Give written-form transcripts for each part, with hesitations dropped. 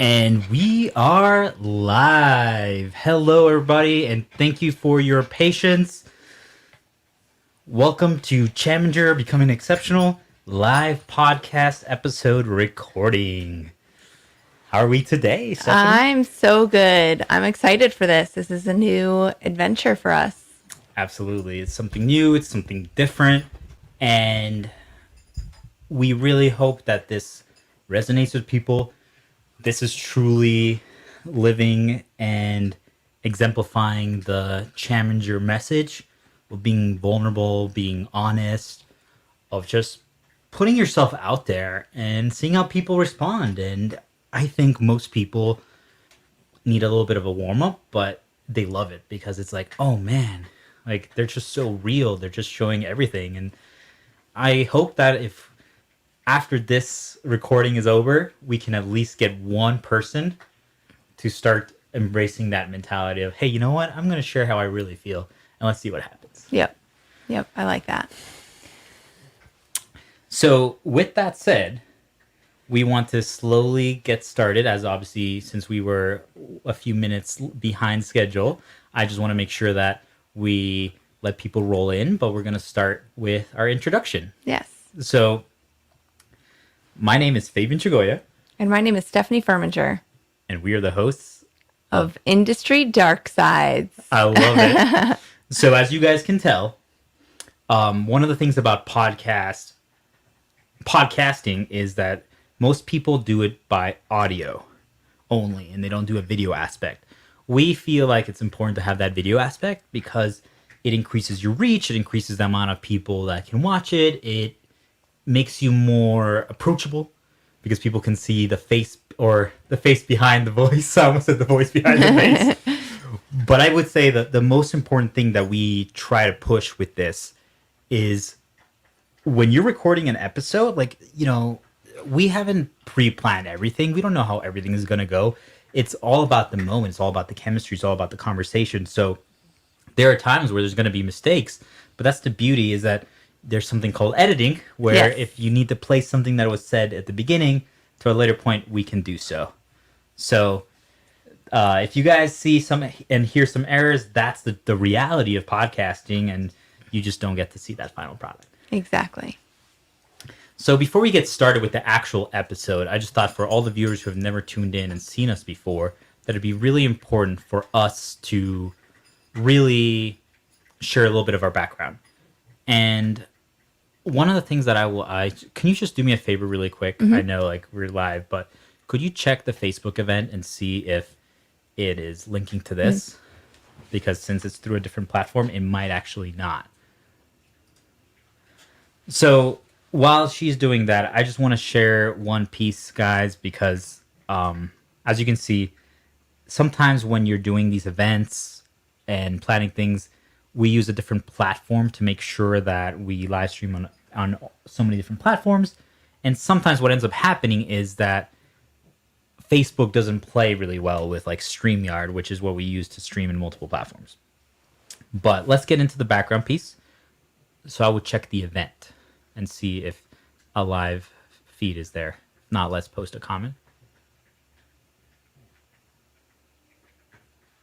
And we are live. Hello, everybody, and thank you for your patience. Welcome to Chaminger Becoming Exceptional live podcast episode recording. How are we today, Stephanie? I'm so good. I'm excited for this. This is a new adventure for us. Absolutely. It's something new, it's something different, and we really hope that this resonates with people. This is truly living and exemplifying the Chaminger message of being vulnerable, being honest, of just putting yourself out there and seeing how people respond. And I think most people need a little bit of a warm up, but they love it because it's like, oh man, like they're just so real. They're just showing everything. And I hope that if after this recording is over, we can at least get one person to start embracing that mentality of, hey, you know what? I'm going to share how I really feel and let's see what happens. Yep. I like that. So, with that said, we want to slowly get started as obviously since we were a few minutes behind schedule, I just want to make sure that we let people roll in, but we're going to start with our introduction. Yes. So, my name is Fabian Chagoya. And my name is Stephanie Firminger And we are the hosts of Industry Darksides. I love it. So as you guys can tell, one of the things about podcasting is that most people do it by audio only, and they don't do a video aspect. We feel like it's important to have that video aspect because it increases your reach, it increases the amount of people that can watch it, it makes you more approachable because people can see the face or the face behind the voice. I almost said the voice behind the face. But I would say that the most important thing that we try to push with this is when you're recording an episode, like, you know, we haven't pre-planned everything. We don't know how everything is going to go. It's all about the moment. It's all about the chemistry. It's all about the conversation. So there are times where there's going to be mistakes, but that's the beauty is that there's something called editing where Yes. if you need to place something that was said at the beginning to a later point, we can do so. So if you guys see some and hear some errors, that's the reality of podcasting, and you just don't get to see that final product. Exactly. So before we get started with the actual episode, I just thought for all the viewers who have never tuned in and seen us before, that it'd be really important for us to really share a little bit of our background. And one of the things that can you just do me a favor really quick? Mm-hmm. I know like we're live, but could you check the Facebook event and see if it is linking to this? Because since it's through a different platform, it might actually not. So while she's doing that, I just want to share one piece, guys, because as you can see, sometimes when you're doing these events and planning things, we use a different platform to make sure that we live stream on so many different platforms. And sometimes what ends up happening is that Facebook doesn't play really well with like StreamYard, which is what we use to stream in multiple platforms. But let's get into the background piece. So I would check the event and see if a live feed is there. If not, let's post a comment.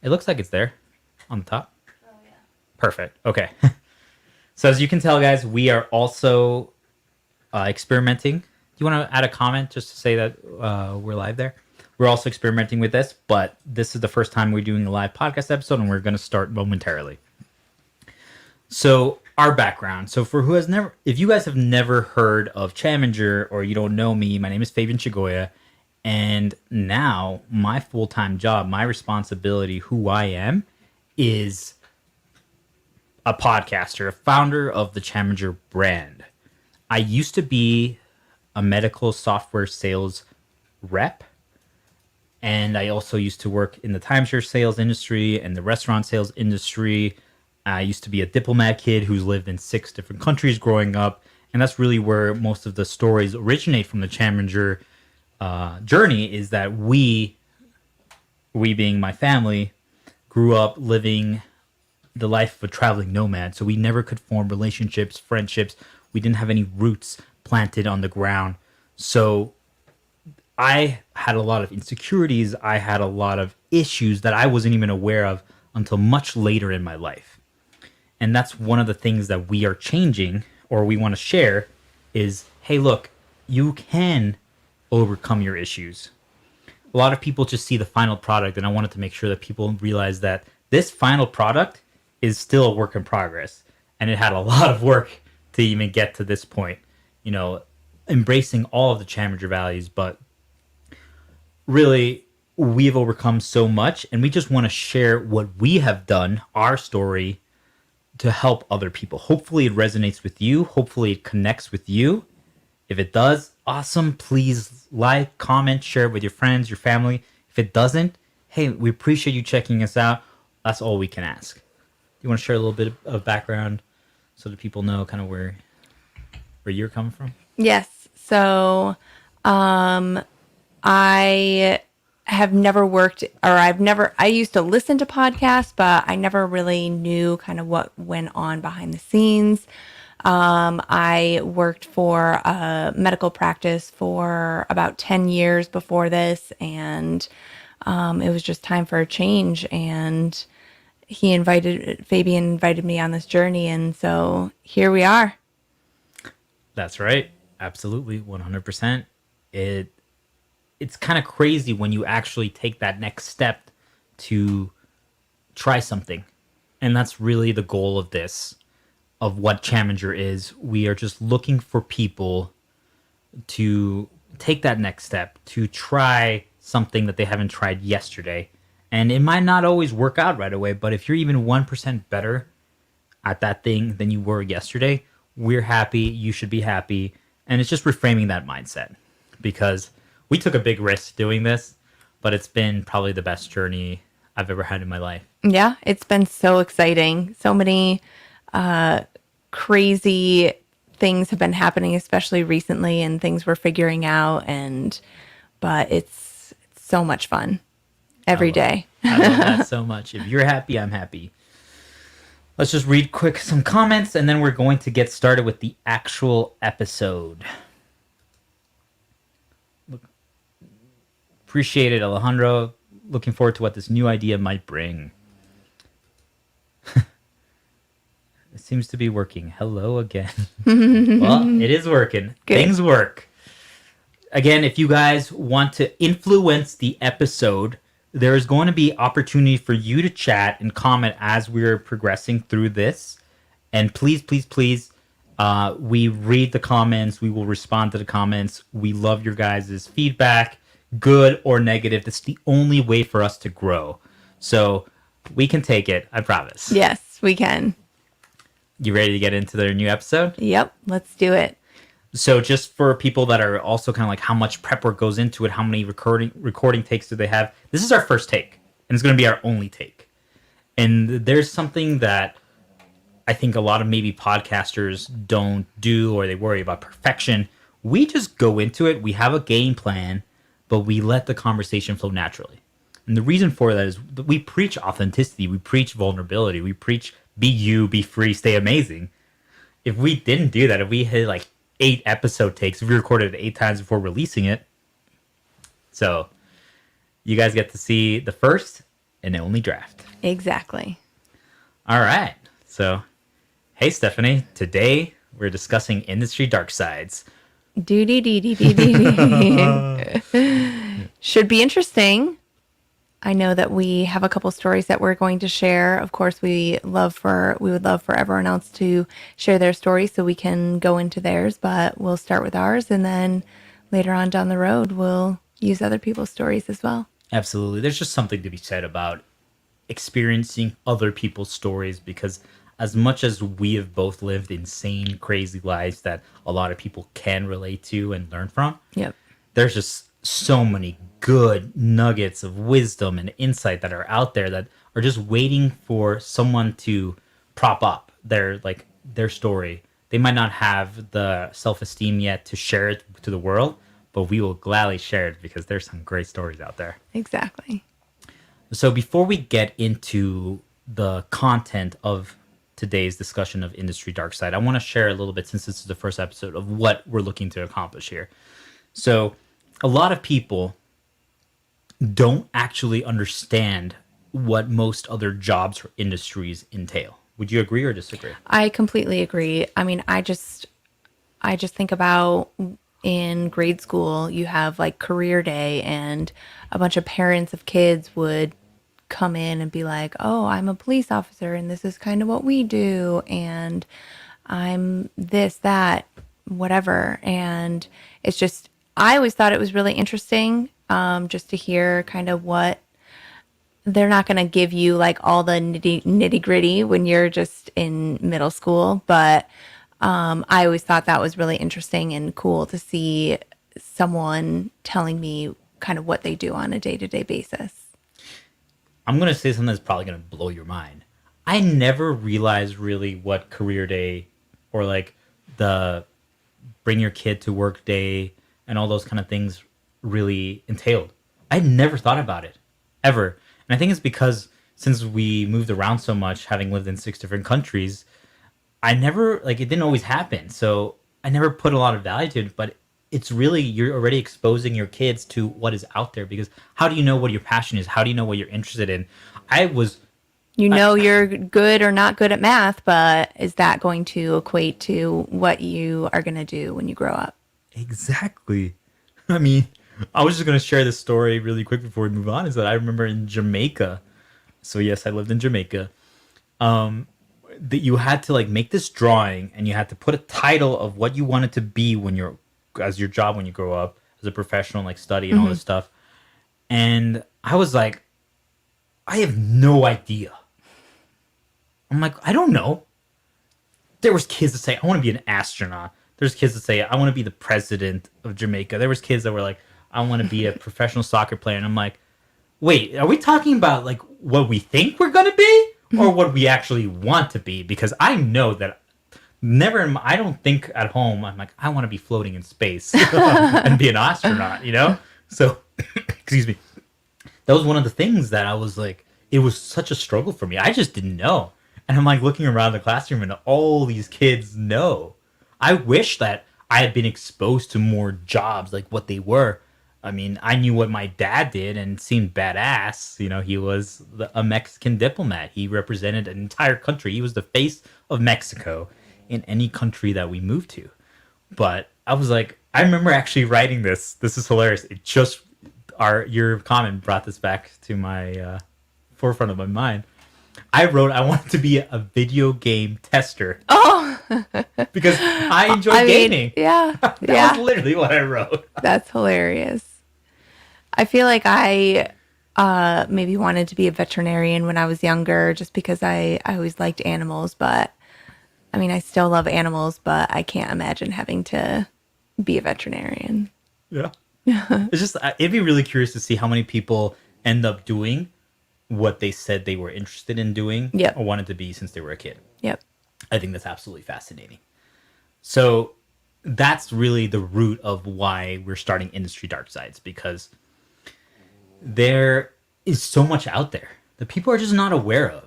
It looks like it's there on the top. Oh, yeah. Perfect. Okay. So as you can tell, guys, we are also experimenting. Do you want to add a comment just to say that we're live there? We're also experimenting with this, but this is the first time we're doing a live podcast episode, and we're going to start momentarily. So our background. So for who has never, if you guys have never heard of Chaminger or you don't know me, my name is Fabian Chagoya, and now my full-time job, my responsibility, who I am, is a podcaster, a founder of the Chaminger brand. I used to be a medical software sales rep, and I also used to work in the timeshare sales industry and the restaurant sales industry. I used to be a diplomat kid who's lived in 6 different countries growing up, and that's really where most of the stories originate from the Chaminger journey, is that we being my family, grew up living the life of a traveling nomad. So we never could form relationships, friendships. We didn't have any roots planted on the ground. So I had a lot of insecurities. I had a lot of issues that I wasn't even aware of until much later in my life. And that's one of the things that we are changing or we want to share is, hey, look, you can overcome your issues. A lot of people just see the final product, and I wanted to make sure that people realize that this final product is still a work in progress, and it had a lot of work to even get to this point. You know, embracing all of the Chaminger values, but really, we've overcome so much, and we just want to share what we have done, our story, to help other people. Hopefully, it resonates with you. Hopefully, it connects with you. If it does, awesome. Please like, comment, share it with your friends, your family. If it doesn't, hey, we appreciate you checking us out. That's all we can ask. Do you want to share a little bit of background so that people know kind of where you're coming from? Yes. So, I have never worked, or I used to listen to podcasts, but I never really knew kind of what went on behind the scenes. I worked for a medical practice for about 10 years before this, and it was just time for a change. And Fabian invited me on this journey, and so here we are. That's right. Absolutely. 100%. It's kind of crazy when you actually take that next step to try something. And that's really the goal of this, of what Chaminger is. We are just looking for people to take that next step, to try something that they haven't tried yesterday. And it might not always work out right away, but if you're even 1% better at that thing than you were yesterday, we're happy. You should be happy. And it's just reframing that mindset, because we took a big risk doing this, but it's been probably the best journey I've ever had in my life. Yeah, it's been so exciting. So many crazy things have been happening, especially recently, and things we're figuring out. But it's so much fun every day. I love that so much. If you're happy, I'm happy. Let's just read quick some comments, and then we're going to get started with the actual episode. Appreciate it, Alejandro. Looking forward to what this new idea might bring. It seems to be working. Hello again. Well, it is working. Good. Things work. Again, if you guys want to influence the episode, there is going to be opportunity for you to chat and comment as we're progressing through this. And please, please, please, we read the comments. We will respond to the comments. We love your guys' feedback, good or negative. That's the only way for us to grow. So we can take it, I promise. Yes, we can. You ready to get into their new episode? Yep, let's do it. So just for people that are also kind of like how much prep work goes into it, how many recording takes do they have? This is our first take, and it's going to be our only take. And there's something that I think a lot of maybe podcasters don't do, or they worry about perfection. We just go into it. We have a game plan, but we let the conversation flow naturally. And the reason for that is that we preach authenticity. We preach vulnerability. We preach be you, be free, stay amazing. If we didn't do that, if we had like 8 episode takes, if we recorded it 8 times before releasing it. So you guys get to see the first and only draft. Exactly. All right. So, hey, Stephanie, today we're discussing industry Darksides. Should be interesting. I know that we have a couple stories that we're going to share. Of course, we would love for everyone else to share their stories so we can go into theirs, but we'll start with ours, and then later on down the road, we'll use other people's stories as well. Absolutely. There's just something to be said about experiencing other people's stories, because as much as we have both lived insane, crazy lives that a lot of people can relate to and learn from, Yep. there's just so many good nuggets of wisdom and insight that are out there that are just waiting for someone to prop up their story. They might not have the self-esteem yet to share it to the world, but we will gladly share it because there's some great stories out there. Exactly. So before we get into the content of today's discussion of Industry Darkside, I want to share a little bit, since this is the first episode, of what we're looking to accomplish here. So a lot of people don't actually understand what most other jobs or industries entail. Would you agree or disagree? I completely agree. I mean, I just think about in grade school, you have like career day, and a bunch of parents of kids would come in and be like, "Oh, I'm a police officer and this is kind of what we do, and I'm this, that, whatever." And it's just, I always thought it was really interesting, just to hear kind of what they're not going to give you like all the nitty gritty when you're just in middle school. But I always thought that was really interesting and cool to see someone telling me kind of what they do on a day to day basis. I'm going to say something that's probably going to blow your mind. I never realized really what career day or like the bring your kid to work day and all those kind of things really entailed. I never thought about it ever. And I think it's because since we moved around so much, having lived in 6 different countries, I never, like, it didn't always happen. So I never put a lot of value to it, but it's really, you're already exposing your kids to what is out there, because how do you know what your passion is? How do you know what you're interested in? I was, You know, you're good or not good at math, but is that going to equate to what you are going to do when you grow up? exactly. I mean, I was just going to share this story really quick before we move on, is that I remember in Jamaica. So yes, I lived in Jamaica. That you had to like make this drawing and you had to put a title of what you wanted to be when you're as your job when you grow up as a professional, like study and all this stuff. And I was like, I have no idea. I'm like, I don't know. There was kids that say I want to be an astronaut. There's kids that say I want to be the president of Jamaica. There was kids that were like, I want to be a professional soccer player. And I'm like, wait, are we talking about like what we think we're gonna be, or what we actually want to be? Because I know that I don't think at home I'm like, I want to be floating in space and be an astronaut, you know? So, excuse me. That was one of the things that I was like, it was such a struggle for me. I just didn't know. And I'm like looking around the classroom and all these kids know. I wish that I had been exposed to more jobs like what they were. I mean, I knew what my dad did and seemed badass. You know, he was a Mexican diplomat. He represented an entire country. He was the face of Mexico in any country that we moved to. But I was like, I remember actually writing this. This is hilarious. It just your comment brought this back to my forefront of my mind. I wrote I wanted to be a video game tester. Oh, because I enjoy gaming. Yeah. That Yeah. was literally what I wrote. That's hilarious. I feel like I maybe wanted to be a veterinarian when I was younger just because I always liked animals. But I mean, I still love animals, but I can't imagine having to be a veterinarian. Yeah. It's just, it'd be really curious to see how many people end up doing what they said they were interested in doing Yep. or wanted to be since they were a kid. Yep. I think that's absolutely fascinating. So that's really the root of why we're starting Industry Darksides, because there is so much out there that people are just not aware of.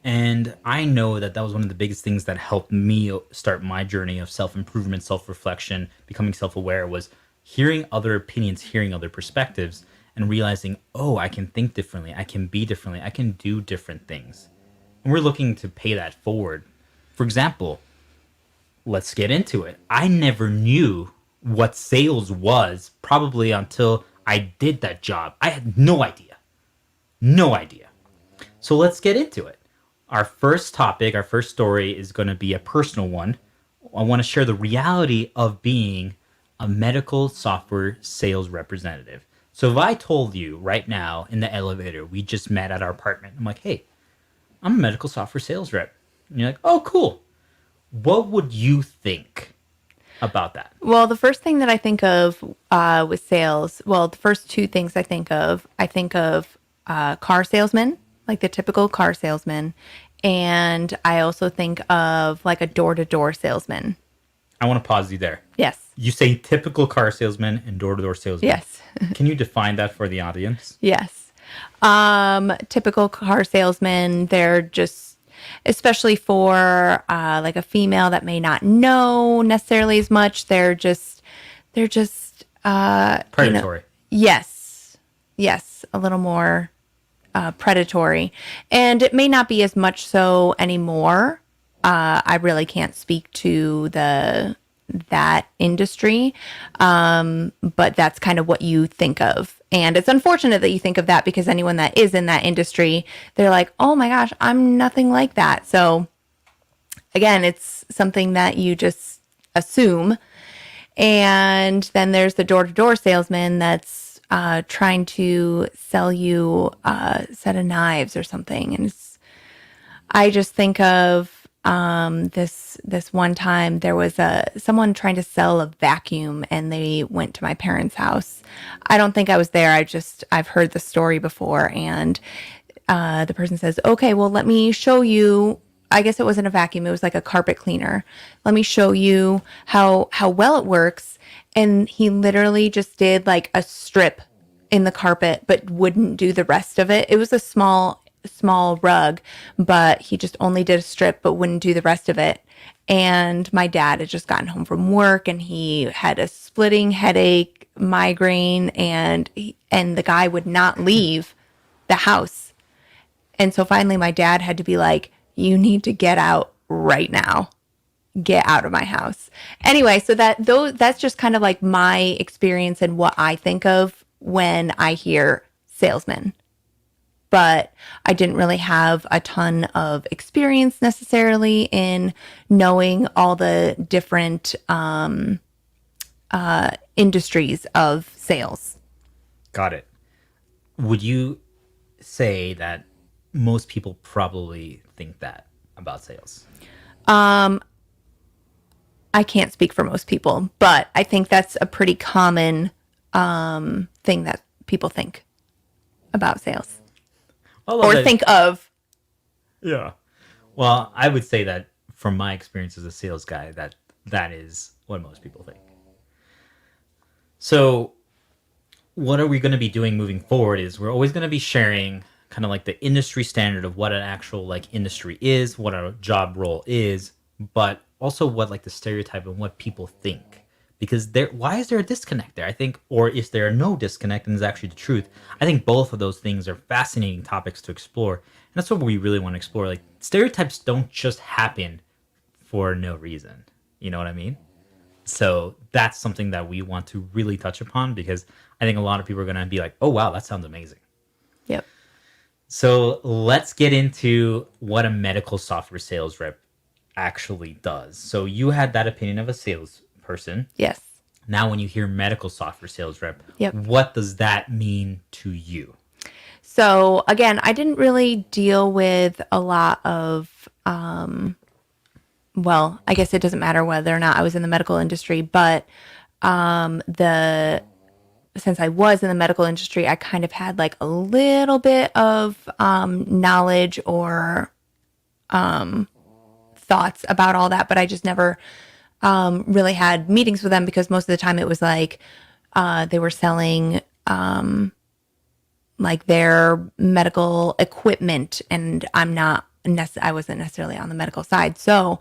And I know that that was one of the biggest things that helped me start my journey of self-improvement, self-reflection, becoming self-aware, was hearing other opinions, hearing other perspectives, and realizing, oh, I can think differently, I can be differently, I can do different things. And we're looking to pay that forward. For example, let's get into it. I never knew what sales was probably until I did that job. I had no idea. No idea. So let's get into it. Our first topic, our first story is going to be a personal one. I want to share the reality of being a medical software sales representative. So if I told you right now in the elevator, we just met at our apartment, I'm like, hey, I'm a medical software sales rep. And you're like, oh, cool. What would you think about that? Well, the first thing that I think of with sales, well, the first two things I think of car salesman, like the typical car salesman. And I also think of like a door-to-door salesman. I want to pause you there. Yes. You say typical car salesman and door-to-door salesman. Yes. Can you define that for the audience? Yes. Typical car salesman, they're just, especially for like a female that may not know necessarily as much, they're just Predatory. Yes. Yes. A little more predatory. And it may not be as much so anymore. I really can't speak to that industry. But that's kind of what you think of. And it's unfortunate that you think of that because anyone that is in that industry, they're like, oh my gosh, I'm nothing like that. So again, it's something that you just assume. And then there's the door-to-door salesman that's trying to sell you a set of knives or something. And I just think of this one time there was someone trying to sell a vacuum, and they went to my parents' house. I don't think I was there. I've heard the story before, and the person says, "Okay, well, let me show you." I guess it wasn't a vacuum; it was like a carpet cleaner. Let me show you how well it works. And he literally just did like a strip in the carpet, but wouldn't do the rest of it. It was a small rug, but he just only did a strip, but wouldn't do the rest of it. And my dad had just gotten home from work, and he had a splitting headache, migraine, and the guy would not leave the house. And so finally my dad had to be like, you need to get out right now. Get out of my house. Anyway, so that's just kind of like my experience and what I think of when I hear salesman. But I didn't really have a ton of experience necessarily in knowing all the different industries of sales. Got it. Would you say that most people probably think that about sales? I can't speak for most people, but I think that's a pretty common thing that people think about sales or think of. Yeah. Well, I would say that from my experience as a sales guy, that is what most people think. So what are we going to be doing moving forward is we're always going to be sharing kind of like the industry standard of what an actual like industry is, what a job role is, but also what like the stereotype and what people think. Because why is there a disconnect there? I think, or is there no disconnect and is actually the truth? I think both of those things are fascinating topics to explore. And that's what we really want to explore. Like stereotypes don't just happen for no reason. You know what I mean? So that's something that we want to really touch upon because I think a lot of people are going to be like, oh, wow, that sounds amazing. Yep. So let's get into what a medical software sales rep actually does. So you had that opinion of a salesperson. Yes. Now, when you hear medical software sales rep, Yep. What does that mean to you? So again, I didn't really deal with a lot of, well, I guess it doesn't matter whether or not I was in the medical industry, but since I was in the medical industry, I kind of had like a little bit of knowledge or thoughts about all that, but I just never really had meetings with them because most of the time it was like they were selling like their medical equipment, and I wasn't necessarily on the medical side. So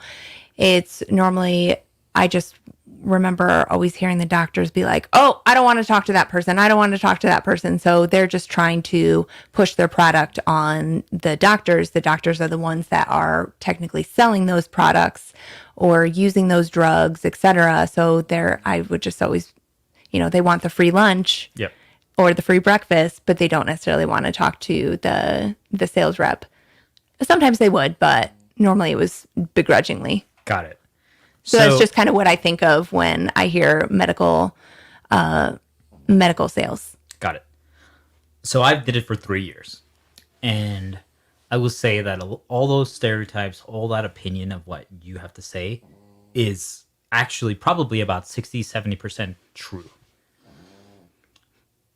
it's normally, I just remember always hearing the doctors be like, oh, I don't want to talk to that person. I don't want to talk to that person. So they're just trying to push their product on the doctors. The doctors are the ones that are technically selling those products or using those drugs, etc. So I would just always, they want the free lunch. Yep. Or the free breakfast, but they don't necessarily want to talk to the sales rep. Sometimes they would, but normally it was begrudgingly. Got it. So that's just kind of what I think of when I hear medical sales. Got it. So I did it for 3 years. And I will say that all those stereotypes, all that opinion of what you have to say is actually probably about 60-70% true.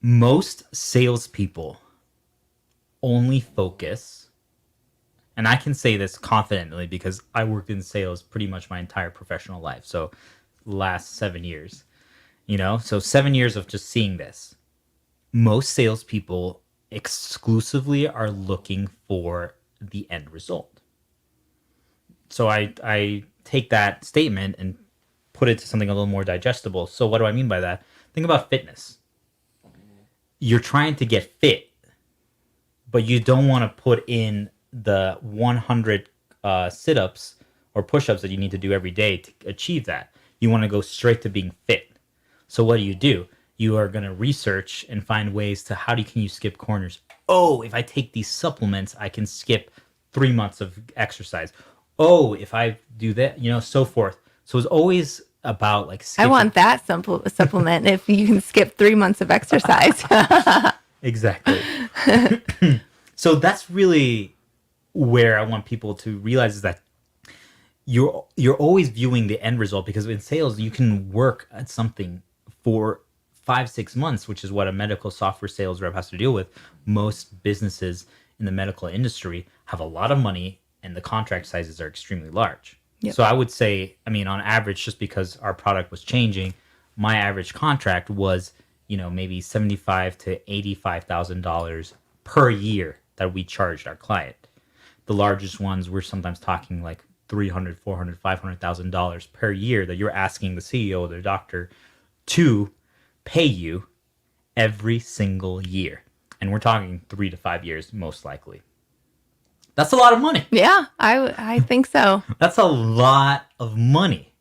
Most salespeople only focus, and I can say this confidently because I worked in sales pretty much my entire professional life. So last 7 years, so 7 years of just seeing this. Most salespeople exclusively are looking for the end result. So I take that statement and put it to something a little more digestible. So what do I mean by that? Think about fitness. You're trying to get fit, but you don't want to put in the 100 sit-ups or push-ups that you need to do every day to achieve that. You want to go straight to being fit. So what do? You are going to research and find ways to can you skip corners? Oh, if I take these supplements, I can skip 3 months of exercise. Oh, if I do that, so forth. So it's always about like I want that supplement if you can skip 3 months of exercise. Exactly. So that's really where I want people to realize is that you're always viewing the end result, because in sales you can work at something for 5-6 months, which is what a medical software sales rep has to deal with. Most businesses in the medical industry have a lot of money and the contract sizes are extremely large. Yep. So I would say, on average, just because our product was changing, my average contract was, maybe $75,000 to $85,000 per year that we charged our client. The largest ones we're sometimes talking like $300,000, $400,000, $500,000 per year that you're asking the CEO or the doctor to pay you every single year. And we're talking 3 to 5 years, most likely. That's a lot of money. Yeah, I think so. That's a lot of money.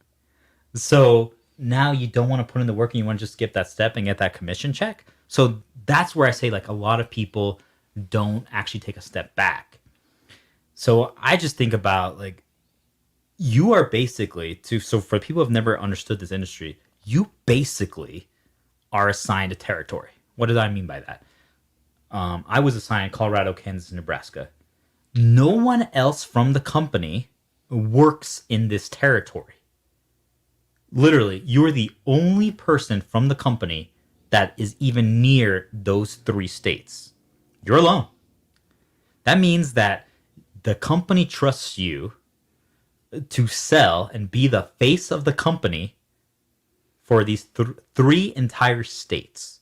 So now you don't want to put in the work and you want to just skip that step and get that commission check. So that's where I say like a lot of people don't actually take a step back. So I just think about like you are basically so for people who have never understood this industry, you basically are assigned a territory. What did I mean by that? I was assigned Colorado, Kansas, and Nebraska. No one else from the company works in this territory. Literally, you're the only person from the company that is even near those 3 states. You're alone. That means that the company trusts you to sell and be the face of the company for these 3 entire states.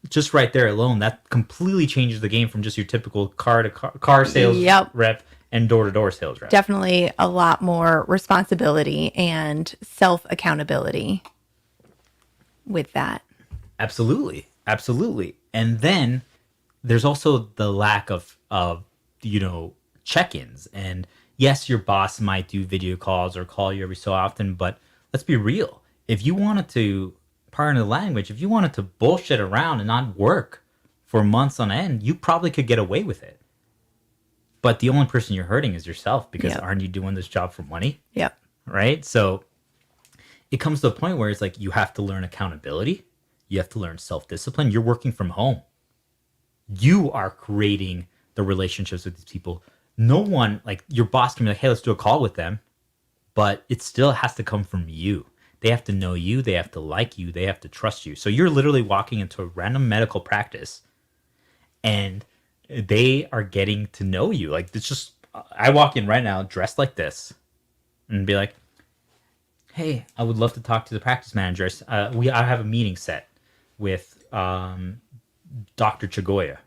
Just right there alone, that completely changes the game from just your typical car sales rep and door-to-door sales rep. Definitely a lot more responsibility and self-accountability with that. Absolutely. And then there's also the lack of check-ins. And yes, your boss might do video calls or call you every so often, but let's be real. If you wanted to, pardon the language, if you wanted to bullshit around and not work for months on end, you probably could get away with it. But the only person you're hurting is yourself, because aren't you doing this job for money? Yep. Right? So it comes to a point where it's like you have to learn accountability. You have to learn self-discipline. You're working from home. You are creating the relationships with these people. No one, like your boss can be like, hey, let's do a call with them. But it still has to come from you. They have to know you. They have to like you. They have to trust you. So you're literally walking into a random medical practice and they are getting to know you. Like, it's just, I walk in right now dressed like this and be like, hey, I would love to talk to the practice manager. I have a meeting set with Dr. Chagoya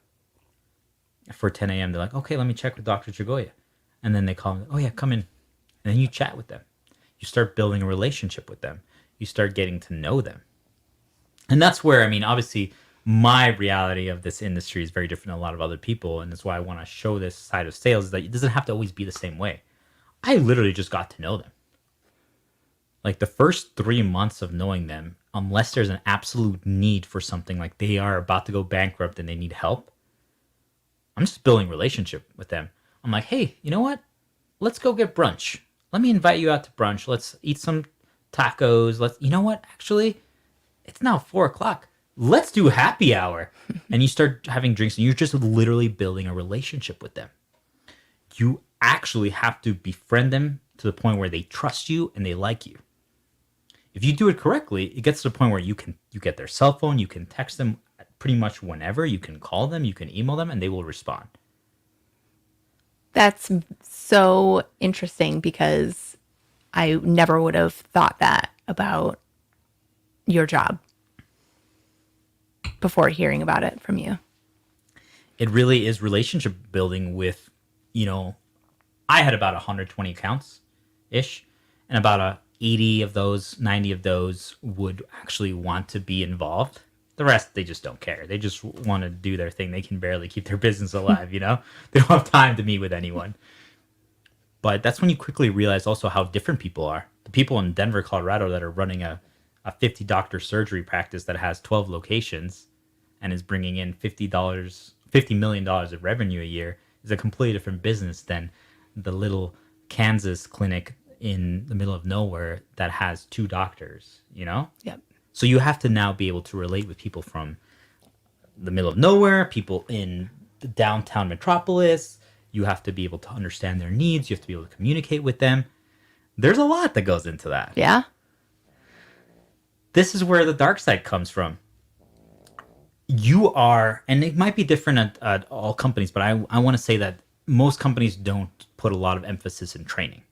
for 10 a.m. They're like, okay, let me check with Dr. Chagoya. And then they call me, oh yeah, come in. And then you chat with them. You start building a relationship with them. You start getting to know them. And that's where, obviously, my reality of this industry is very different than a lot of other people. And that's why I want to show this side of sales, is that it doesn't have to always be the same way. I literally just got to know them. Like the first 3 months of knowing them, unless there's an absolute need for something, like they are about to go bankrupt and they need help, I'm just building a relationship with them. I'm like, hey, you know what? Let's go get brunch. Let me invite you out to brunch. Let's eat some tacos. You know what? Actually, it's now 4:00. Let's do happy hour. And you start having drinks and you're just literally building a relationship with them. You actually have to befriend them to the point where they trust you and they like you. If you do it correctly, it gets to the point where you get their cell phone, you can text them pretty much whenever, you can call them, you can email them, and they will respond. That's so interesting, because I never would have thought that about your job before hearing about it from you. It really is relationship building with, I had about 120 accounts ish, and about 80 of those, 90 of those would actually want to be involved. The rest, they just don't care. They just want to do their thing. They can barely keep their business alive, you know? They don't have time to meet with anyone. But that's when you quickly realize also how different people are. The people in Denver, Colorado that are running a 50 doctor surgery practice that has 12 locations and is bringing in $50 million of revenue a year is a completely different business than the little Kansas clinic in the middle of nowhere that has 2 doctors, you know? Yep. So you have to now be able to relate with people from the middle of nowhere, people in the downtown metropolis. You have to be able to understand their needs. You have to be able to communicate with them. There's a lot that goes into that. Yeah. This is where the dark side comes from. You are, and it might be different at all companies, but I want to say that most companies don't put a lot of emphasis in training.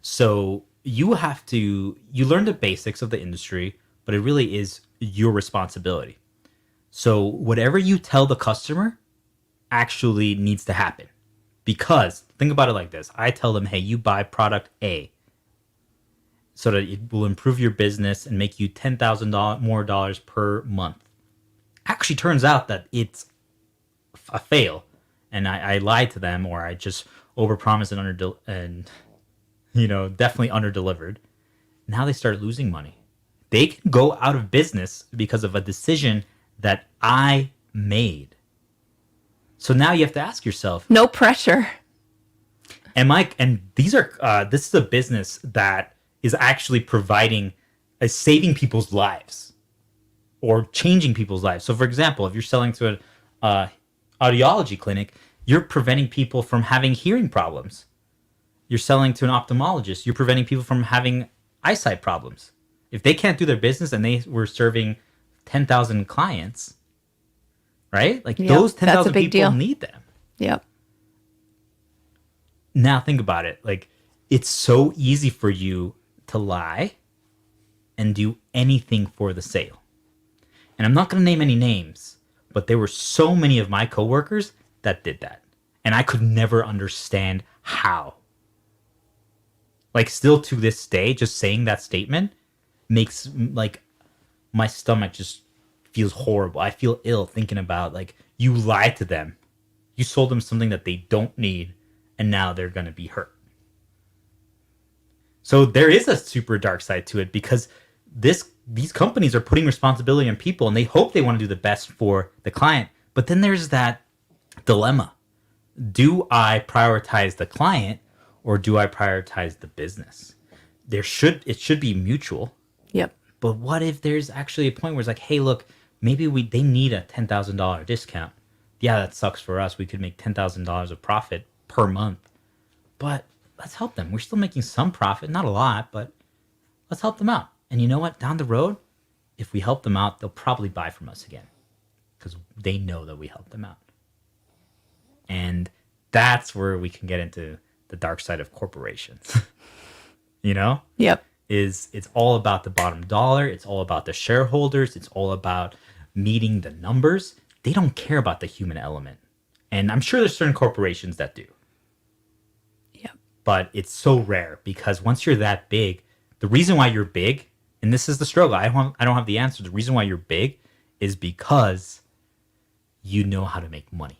So you learn the basics of the industry, but it really is your responsibility. So whatever you tell the customer actually needs to happen. Because think about it like this. I tell them, hey, you buy product A so that it will improve your business and make you $10,000 more dollars per month. Actually turns out that it's a fail. And I lied to them, or I just overpromised and definitely underdelivered. Now they start losing money. They can go out of business because of a decision that I made. So now you have to ask yourself, No pressure. this is a business that is actually saving people's lives or changing people's lives. So for example, if you're selling to an audiology clinic, you're preventing people from having hearing problems. You're selling to an ophthalmologist, you're preventing people from having eyesight problems. If they can't do their business and they were serving 10,000 clients, right? Like those 10,000 people need them. Yep. Now think about it. Like it's so easy for you to lie and do anything for the sale. And I'm not going to name any names, but there were so many of my coworkers that did that. And I could never understand how. Like still to this day, just saying that statement makes like my stomach just feels horrible. I feel ill thinking about like you lied to them. You sold them something that they don't need and now they're going to be hurt. So there is a super dark side to it because these companies are putting responsibility on people and they hope they want to do the best for the client. But then there's that dilemma. Do I prioritize the client or do I prioritize the business? It should be mutual. Yep. But what if there's actually a point where it's like, hey, look, maybe they need a $10,000 discount. Yeah, that sucks for us. We could make $10,000 of profit per month. But let's help them. We're still making some profit, not a lot, but let's help them out. And you know what? Down the road, if we help them out, they'll probably buy from us again because they know that we helped them out. And that's where we can get into the dark side of corporations. You know? Yep. It's all about the bottom dollar. It's all about the shareholders. It's all about meeting the numbers. They don't care about the human element. And I'm sure there's certain corporations that do. Yep. But it's so rare because once you're that big, the reason why you're big, and this is the struggle, I don't have the answer. The reason why you're big is because you know how to make money.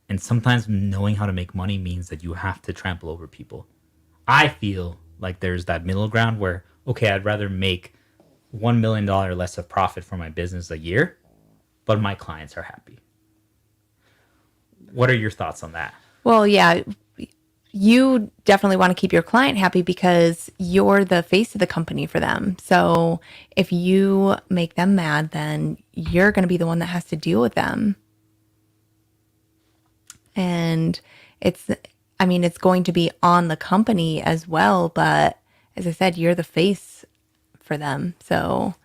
And sometimes knowing how to make money means that you have to trample over people. I feel like there's that middle ground where, okay, I'd rather make $1 million less of profit for my business a year, but my clients are happy. What are your thoughts on that? Well, yeah, you definitely want to keep your client happy because you're the face of the company for them. So if you make them mad, then you're going to be the one that has to deal with them. And it's going to be on the company as well. But as I said, you're the face for them. So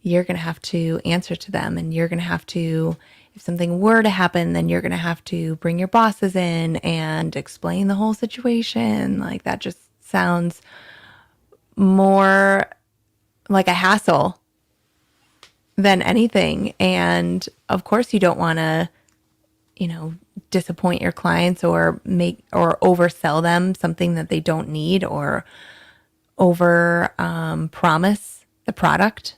you're going to have to answer to them and you're going to have to, if something were to happen, then you're going to have to bring your bosses in and explain the whole situation. Like that just sounds more like a hassle than anything. And of course you don't want to, disappoint your clients or oversell them something that they don't need or over promise the product.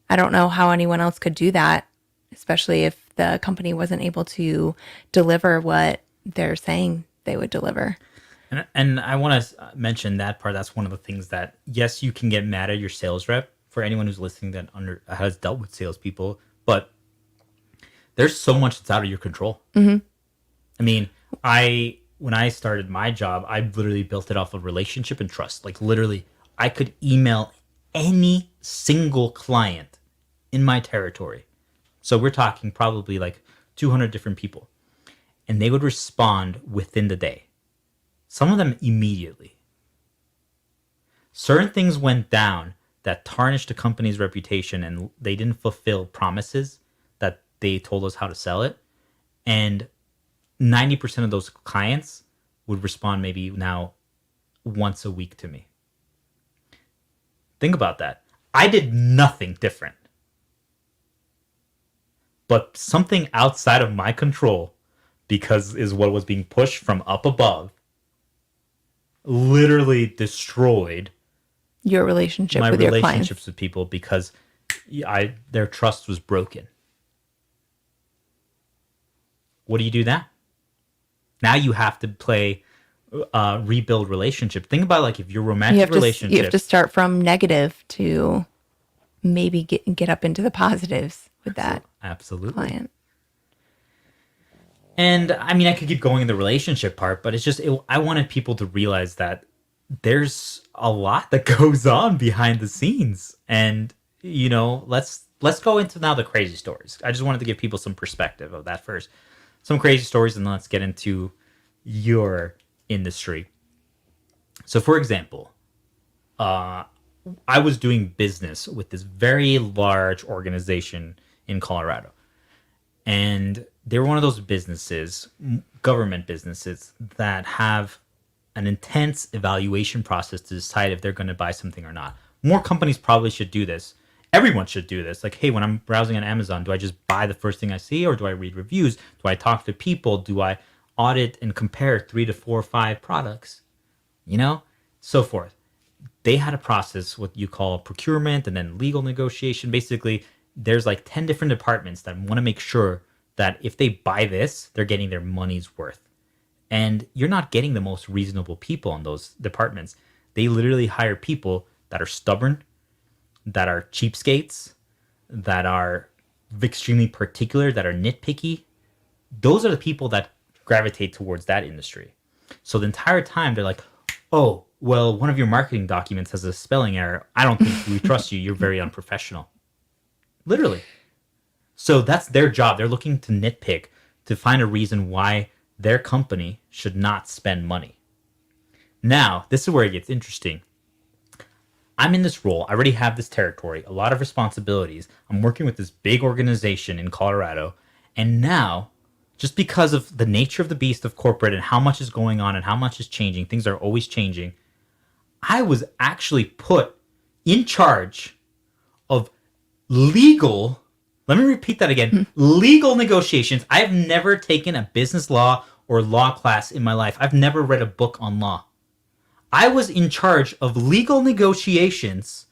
I don't know how anyone else could do that, especially if the company wasn't able to deliver what they're saying they would deliver. And I want to mention that part. That's one of the things that, yes, you can get mad at your sales rep. For anyone who's listening that has dealt with salespeople, but there's so much that's out of your control. Mm-hmm. I mean, when I started my job, I literally built it off of relationship and trust. Like literally, I could email any single client in my territory. So we're talking probably like 200 different people, and they would respond within the day. Some of them immediately. Certain things went down that tarnished the company's reputation, and they didn't fulfill promises that they told us how to sell it. And 90% of those clients would respond maybe now once a week to me. Think about that. I did nothing different. But something outside of my control, because is what was being pushed from up above, literally destroyed Your relationship my with your relationships clients. with people because their trust was broken. What do you do now? Now you have to play rebuild relationship. Think about like if your romantic relationship. You have to start from negative to maybe get up into the positives with that Absolutely. client. And I mean, I could keep going in the relationship part, but it's just I wanted people to realize that there's a lot that goes on behind the scenes, and let's go into now the crazy stories. I just wanted to give people some perspective of that first, some crazy stories, and then let's get into your industry. So, for example, I was doing business with this very large organization in Colorado. And they were one of those businesses, government businesses, that have an intense evaluation process to decide if they're going to buy something or not. More companies probably should do this. Everyone should do this. Like, hey, when I'm browsing on Amazon, do I just buy the first thing I see, or do I read reviews? Do I talk to people? Do I audit and compare 3 to 4 or 5 products? So forth. They had a process, what you call procurement and then legal negotiation. Basically, there's like 10 different departments that want to make sure that if they buy this, they're getting their money's worth. And you're not getting the most reasonable people in those departments. They literally hire people that are stubborn, that are cheapskates, that are extremely particular, that are nitpicky. Those are the people that gravitate towards that industry. So the entire time they're like, oh, well, one of your marketing documents has a spelling error. I don't think we trust you. You're very unprofessional. Literally. So that's their job. They're looking to nitpick, to find a reason why their company should not spend money. Now, this is where it gets interesting. I'm in this role. I already have this territory, a lot of responsibilities. I'm working with this big organization in Colorado. And now, just because of the nature of the beast of corporate and how much is going on and how much is changing, things are always changing, I was actually put in charge of legal, let me repeat that again, legal negotiations. I've never taken a business law or law class in my life. I've never read a book on law. I was in charge of legal negotiations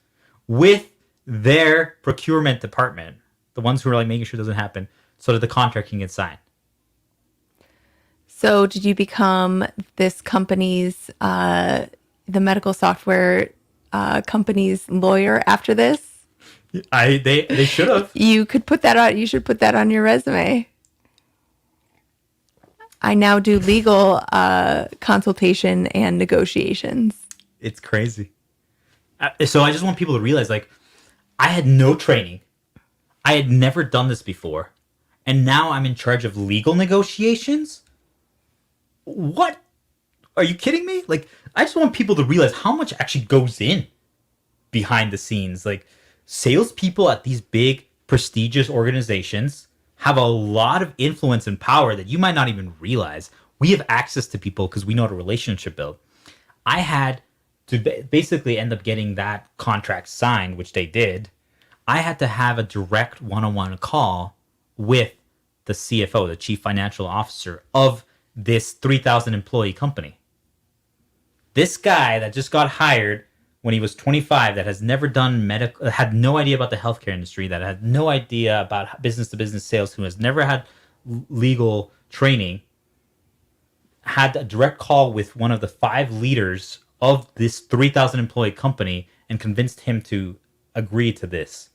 with their procurement department, the ones who are like making sure it doesn't happen, so that the contract can get signed. So did you become this company's, the medical software company's lawyer after this? They should have. You could put that on. You should put that on your resume. I now do legal consultation and negotiations. It's crazy. So I just want people to realize, like, I had no training. I had never done this before. And now I'm in charge of legal negotiations? What? Are you kidding me? Like, I just want people to realize how much actually goes in behind the scenes. Like, salespeople at these big, prestigious organizations have a lot of influence and power that you might not even realize. We have access to people because we know how to relationship build. I had to basically end up getting that contract signed, which they did. I had to have a direct one-on-one call with the CFO, the chief financial officer of this 3,000 employee company. This guy that just got hired when he was 25, that has never done medical, had no idea about the healthcare industry, that had no idea about business to business sales, who has never had legal training, had a direct call with one of the 5 leaders of this 3,000 employee company and convinced him to agree to this.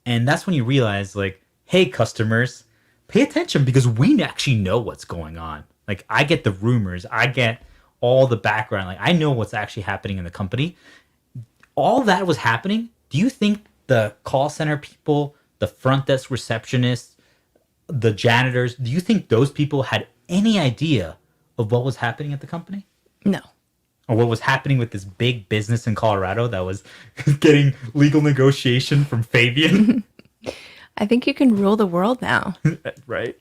And that's when you realize, like, hey, customers, pay attention, because we actually know what's going on. Like, I get the rumors, I get all the background. Like, I know what's actually happening in the company. All that was happening. Do you think the call center people, the front desk receptionists, the janitors, do you think those people had any idea of what was happening at the company? No. Or what was happening with this big business in Colorado that was getting legal negotiation from Fabian? I think you can rule the world now. Right?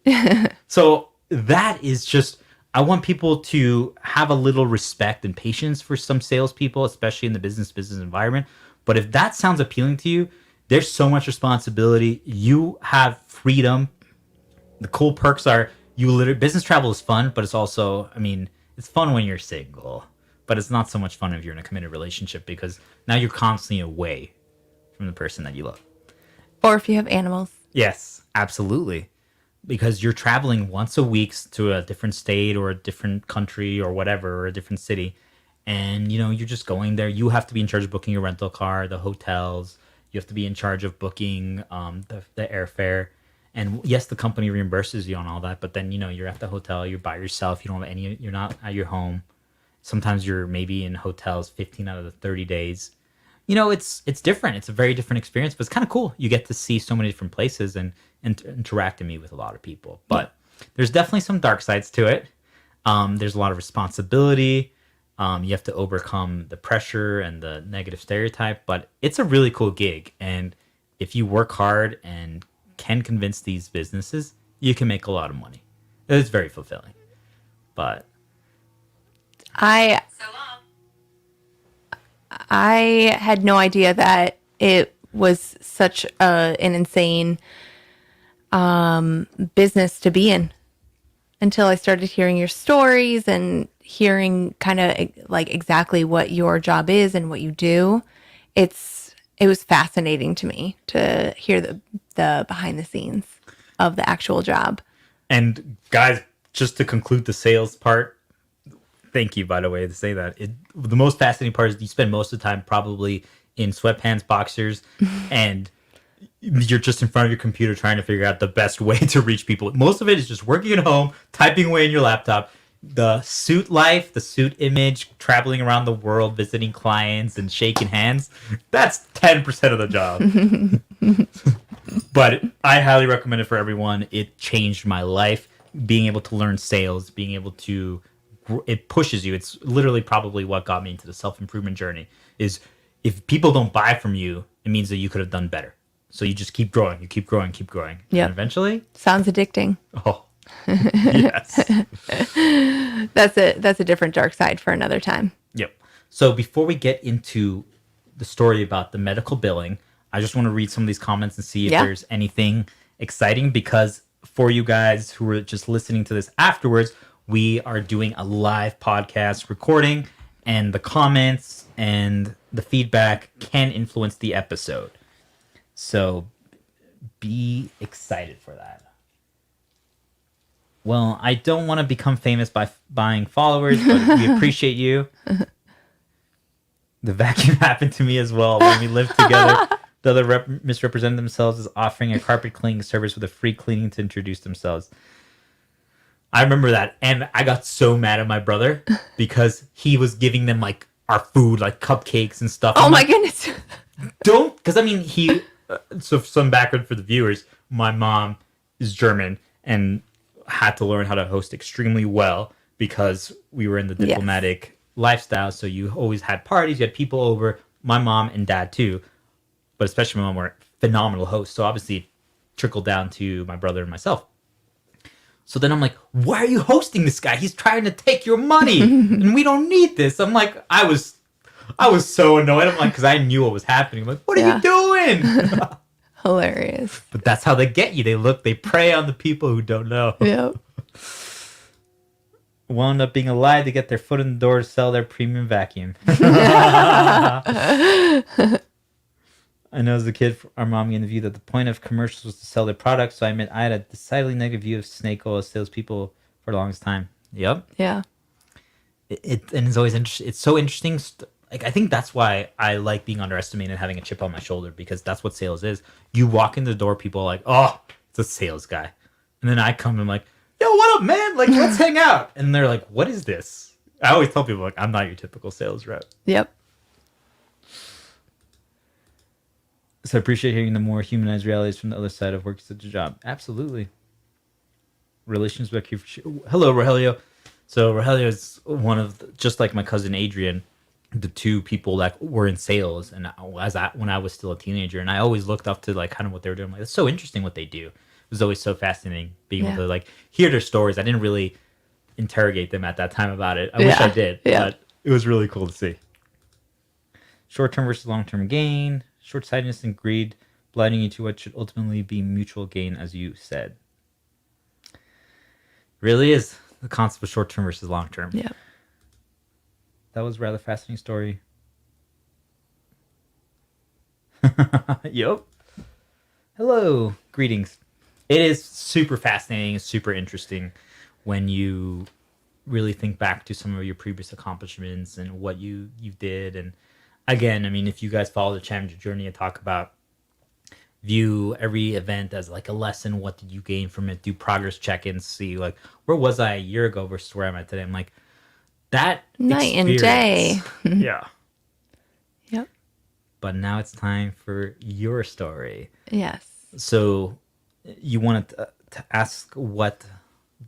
So that is just, I want people to have a little respect and patience for some salespeople, especially in the business environment. But if that sounds appealing to you, there's so much responsibility. You have freedom. The cool perks are, business travel is fun, but it's also, I mean, it's fun when you're single, but it's not so much fun if you're in a committed relationship, because now you're constantly away from the person that you love. Or if you have animals. Yes, absolutely. Because you're traveling once a week to a different state or a different country or whatever, or a different city. And, you're just going there. You have to be in charge of booking your rental car, the hotels. You have to be in charge of booking the airfare. And yes, the company reimburses you on all that. But then, you're at the hotel. You're by yourself. You don't have you're not at your home. Sometimes you're maybe in hotels 15 out of the 30 days. It's different. It's a very different experience, but it's kind of cool. You get to see so many different places and interact and meet with a lot of people. But there's definitely some dark sides to it. There's a lot of responsibility. You have to overcome the pressure and the negative stereotype, but it's a really cool gig. And if you work hard and can convince these businesses, you can make a lot of money. It's very fulfilling. But I had no idea that it was such an insane business to be in until I started hearing your stories and hearing kind of like exactly what your job is and what you do. It was fascinating to me to hear the behind the scenes of the actual job. And guys, just to conclude the sales part, thank you, by the way, to say that. The most fascinating part is you spend most of the time probably in sweatpants, boxers, and you're just in front of your computer trying to figure out the best way to reach people. Most of it is just working at home, typing away in your laptop. The suit life, the suit image, traveling around the world, visiting clients and shaking hands, that's 10% of the job. But I highly recommend it for everyone. It changed my life. Being able to learn sales, being able to, it pushes you. It's literally probably what got me into the self-improvement journey, is if people don't buy from you, it means that you could have done better. So you just keep growing. You keep growing, keep growing. Yeah. And eventually. Sounds addicting. Oh, yes. That's a different dark side for another time. Yep. So before we get into the story about the medical billing, I just want to read some of these comments and see if there's anything exciting, because for you guys who are just listening to this afterwards, we are doing a live podcast recording, and the comments and the feedback can influence the episode. So be excited for that. Well, I don't want to become famous by buying followers, but we appreciate you. The vacuum happened to me as well when we lived together. The other rep misrepresented themselves as offering a carpet cleaning service with a free cleaning to introduce themselves. I remember that, and I got so mad at my brother because he was giving them like our food, like cupcakes and stuff. Oh my goodness! Don't, because I mean he. So for some background for the viewers, my mom is German and had to learn how to host extremely well because we were in the diplomatic lifestyle. So you always had parties, you had people over. My mom and dad too, but especially my mom were phenomenal hosts. So obviously it trickled down to my brother and myself. So then I'm like, why are you hosting this guy? He's trying to take your money and we don't need this. I'm like, I was so annoyed. I'm like, because I knew what was happening. I'm like, what are you doing? Hilarious. But that's how they get you. They prey on the people who don't know. Yep. wound up being a lie to get their foot in the door to sell their premium vacuum. I know as a kid, our mom gave the view that the point of commercials was to sell their products, so I admit I had a decidedly negative view of snake oil salespeople for the longest time. Yep. Yeah. And it's always interesting. It's so interesting. Like, I think that's why I like being underestimated and having a chip on my shoulder, because that's what sales is. You walk in the door, people are like, oh, it's a sales guy. And then I come and I'm like, yo, what up, man? Like, let's hang out. And they're like, what is this? I always tell people, like, I'm not your typical sales rep. Yep. So I appreciate hearing the more humanized realities from the other side of working such a job. Absolutely. Relations back here. Hello, Rogelio. So Rogelio is one of, just like my cousin Adrian, the two people that were in sales. And when I was still a teenager, and I always looked up to like kind of what they were doing. Like, it's so interesting what they do. It was always so fascinating being able to like hear their stories. I didn't really interrogate them at that time about it. I wish I did, but it was really cool to see. Short-term versus long-term gain. Short-sightedness and greed blinding you to what should ultimately be mutual gain, as you said. Really is the concept of short-term versus long-term. Yeah. That was a rather fascinating story. Yep. Hello. Greetings. It is super fascinating, super interesting when you really think back to some of your previous accomplishments and what you did. And again, I mean, if you guys follow the Chaminger journey and talk about, view every event as like a lesson. What did you gain from it? Do progress check-ins, see like, where was I a year ago versus where I'm at today? I'm like, that night and day. Yeah. Yep. But now it's time for your story. Yes. So you wanted to ask what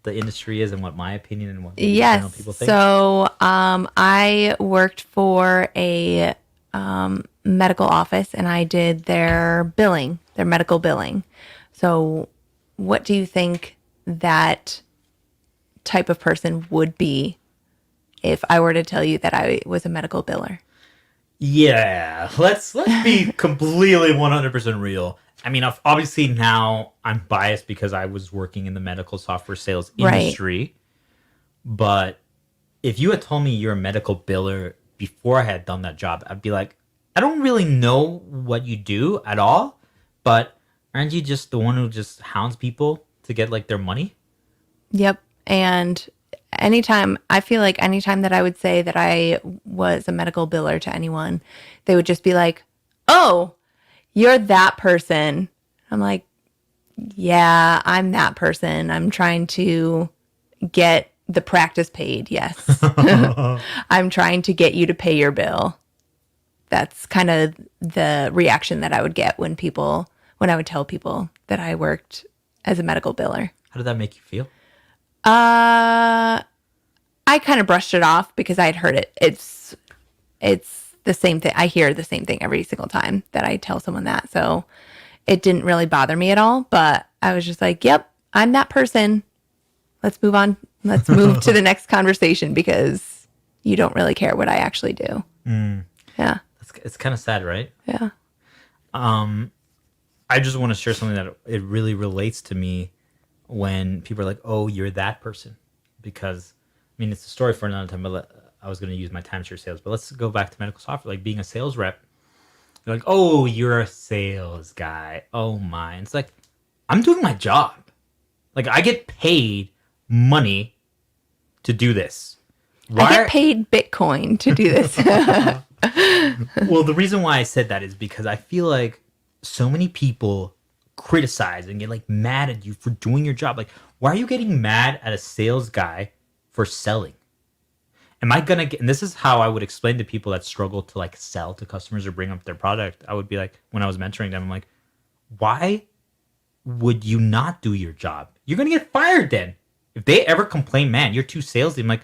the industry is and what my opinion and what general people think? So I worked for a medical office, and I did their billing, their medical billing. So what do you think that type of person would be if I were to tell you that I was a medical biller? Yeah, let's be completely 100% real. I mean, obviously now I'm biased because I was working in the medical software sales industry. Right. But if you had told me you're a medical biller before I had done that job, I'd be like, I don't really know what you do at all, but aren't you just the one who just hounds people to get like their money? Yep. And I feel like anytime that I would say that I was a medical biller to anyone, they would just be like, oh, you're that person. I'm like, yeah, I'm that person. I'm trying to get the practice paid. Yes. I'm trying to get you to pay your bill. That's kind of the reaction that I would get when I would tell people that I worked as a medical biller. How did that make you feel? I kind of brushed it off because I'd heard it. It's the same thing. I hear the same thing every single time that I tell someone that. So it didn't really bother me at all, but I was just like, yep, I'm that person. Let's move on. Let's move to the next conversation because you don't really care what I actually do. Mm. Yeah. It's kind of sad, right? Yeah. I just want to share something that it really relates to me when people are like, oh, you're that person. Because, I mean, it's a story for another time, but I was going to use my timeshare sales. But let's go back to medical software, like being a sales rep. They're like, oh, you're a sales guy. Oh, my. It's like, I'm doing my job. Like, I get paid money to do this. I get paid Bitcoin to do this. Well, the reason why I said that is because I feel like so many people criticize and get like mad at you for doing your job. Like, why are you getting mad at a sales guy for selling? Am I gonna get? And this is how I would explain to people that struggle to like sell to customers or bring up their product. I would be like, when I was mentoring them, I'm like, why would you not do your job? You're gonna get fired then. If they ever complain, man, you're too salesy. I'm like,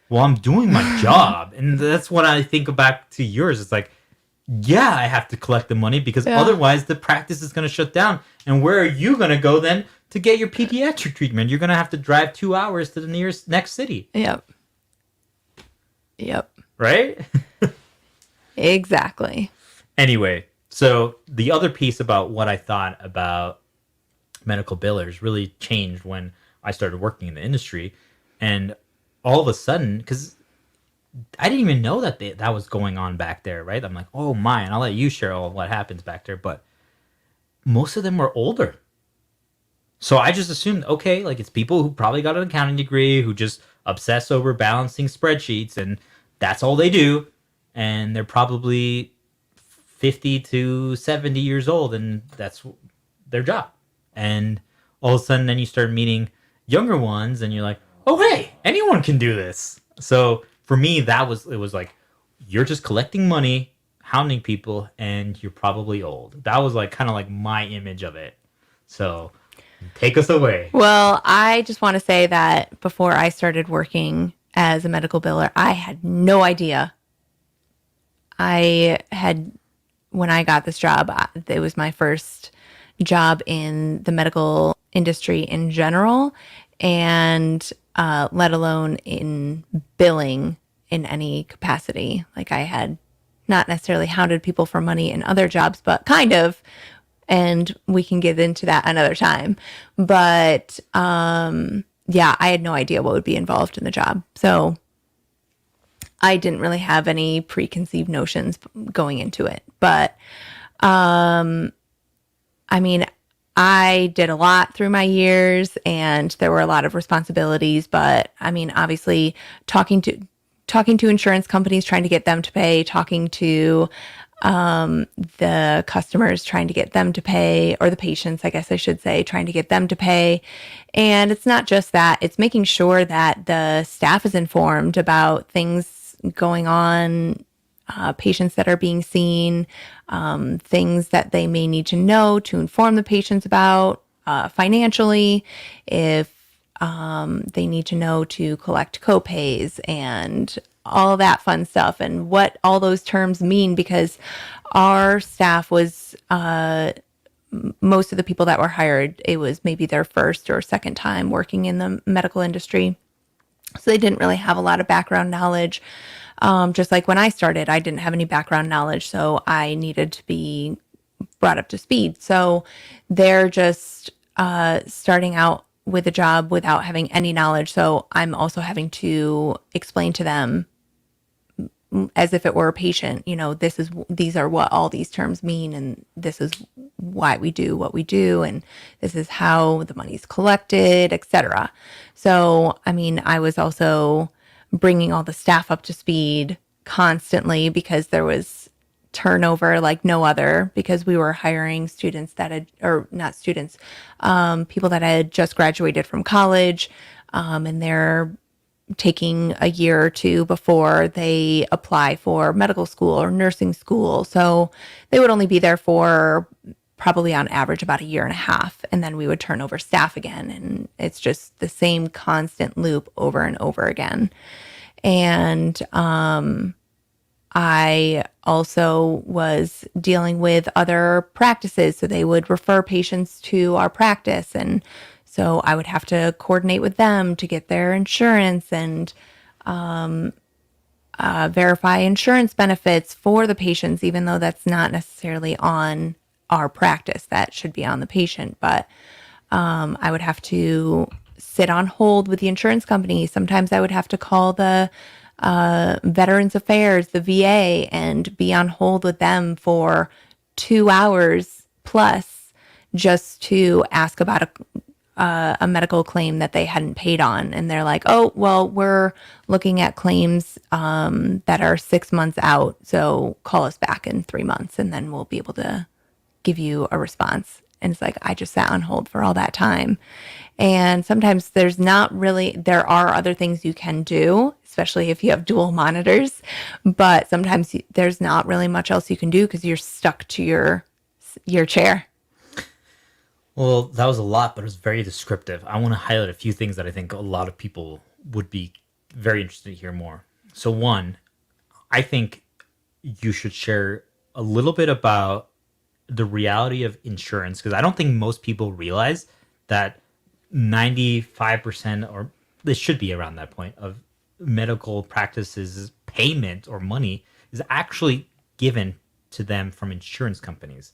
well, I'm doing my job. And that's what I think back to yours. It's like, yeah, I have to collect the money because otherwise the practice is going to shut down. And where are you going to go then to get your pediatric treatment? You're going to have to drive 2 hours to the next city. Yep. Right? Exactly. Anyway, so the other piece about what I thought about medical billers really changed when I started working in the industry. And all of a sudden, because I didn't even know that that was going on back there, right? I'm like, oh my, and I'll let you share all what happens back there. But most of them were older. So I just assumed, okay, like it's people who probably got an accounting degree who just obsess over balancing spreadsheets and that's all they do. And they're probably 50 to 70 years old and that's their job. And all of a sudden, then you start meeting younger ones and you're like, oh, hey, anyone can do this. So for me, it was like, you're just collecting money, hounding people, and you're probably old. That was like kind of like my image of it. So take us away. Well, I just want to say that before I started working as a medical biller, I had no idea. When I got this job, it was my first job in the medical industry in general, and let alone in billing in any capacity. Like I had not necessarily hounded people for money in other jobs, but kind of. And we can get into that another time. But yeah, I had no idea what would be involved in the job. So I didn't really have any preconceived notions going into it. But I mean, I did a lot through my years and there were a lot of responsibilities, but I mean, obviously talking to insurance companies, trying to get them to pay, talking to the customers, trying to get them to pay, or the patients, I guess I should say, trying to get them to pay. And it's not just that, it's making sure that the staff is informed about things going on, patients that are being seen, things that they may need to know to inform the patients about financially, if they need to know to collect copays and all that fun stuff and what all those terms mean, because our staff was most of the people that were hired, it was maybe their first or second time working in the medical industry. So they didn't really have a lot of background knowledge. Just like when I started, I didn't have any background knowledge, so I needed to be brought up to speed. So they're just starting out with a job without having any knowledge. So I'm also having to explain to them as if it were a patient, you know, these are what all these terms mean, and this is why we do what we do, and this is how the money's collected, etc. So, I mean, I was also bringing all the staff up to speed constantly because there was turnover like no other, because we were hiring students that had, or not students, people that had just graduated from college, and they're taking a year or two before they apply for medical school or nursing school. So they would only be there for probably on average about a year and a half. And then we would turn over staff again. And it's just the same constant loop over and over again. And I also was dealing with other practices. So they would refer patients to our practice, and so I would have to coordinate with them to get their insurance and verify insurance benefits for the patients, even though that's not necessarily on our practice. That should be on the patient. But I would have to sit on hold with the insurance company. Sometimes I would have to call the Veterans Affairs, the VA, and be on hold with them for 2 hours plus just to ask about a medical claim that they hadn't paid on. And they're like, oh, well, we're looking at claims that are 6 months out. So call us back in 3 months and then we'll be able to give you a response. And it's like, I just sat on hold for all that time. And sometimes there are other things you can do, especially if you have dual monitors. But sometimes there's not really much else you can do because you're stuck to your chair. Well, that was a lot, but it was very descriptive. I want to highlight a few things that I think a lot of people would be very interested to hear more. So one, I think you should share a little bit about the reality of insurance, because I don't think most people realize that 95%, or this should be around that point, of medical practices payment or money is actually given to them from insurance companies.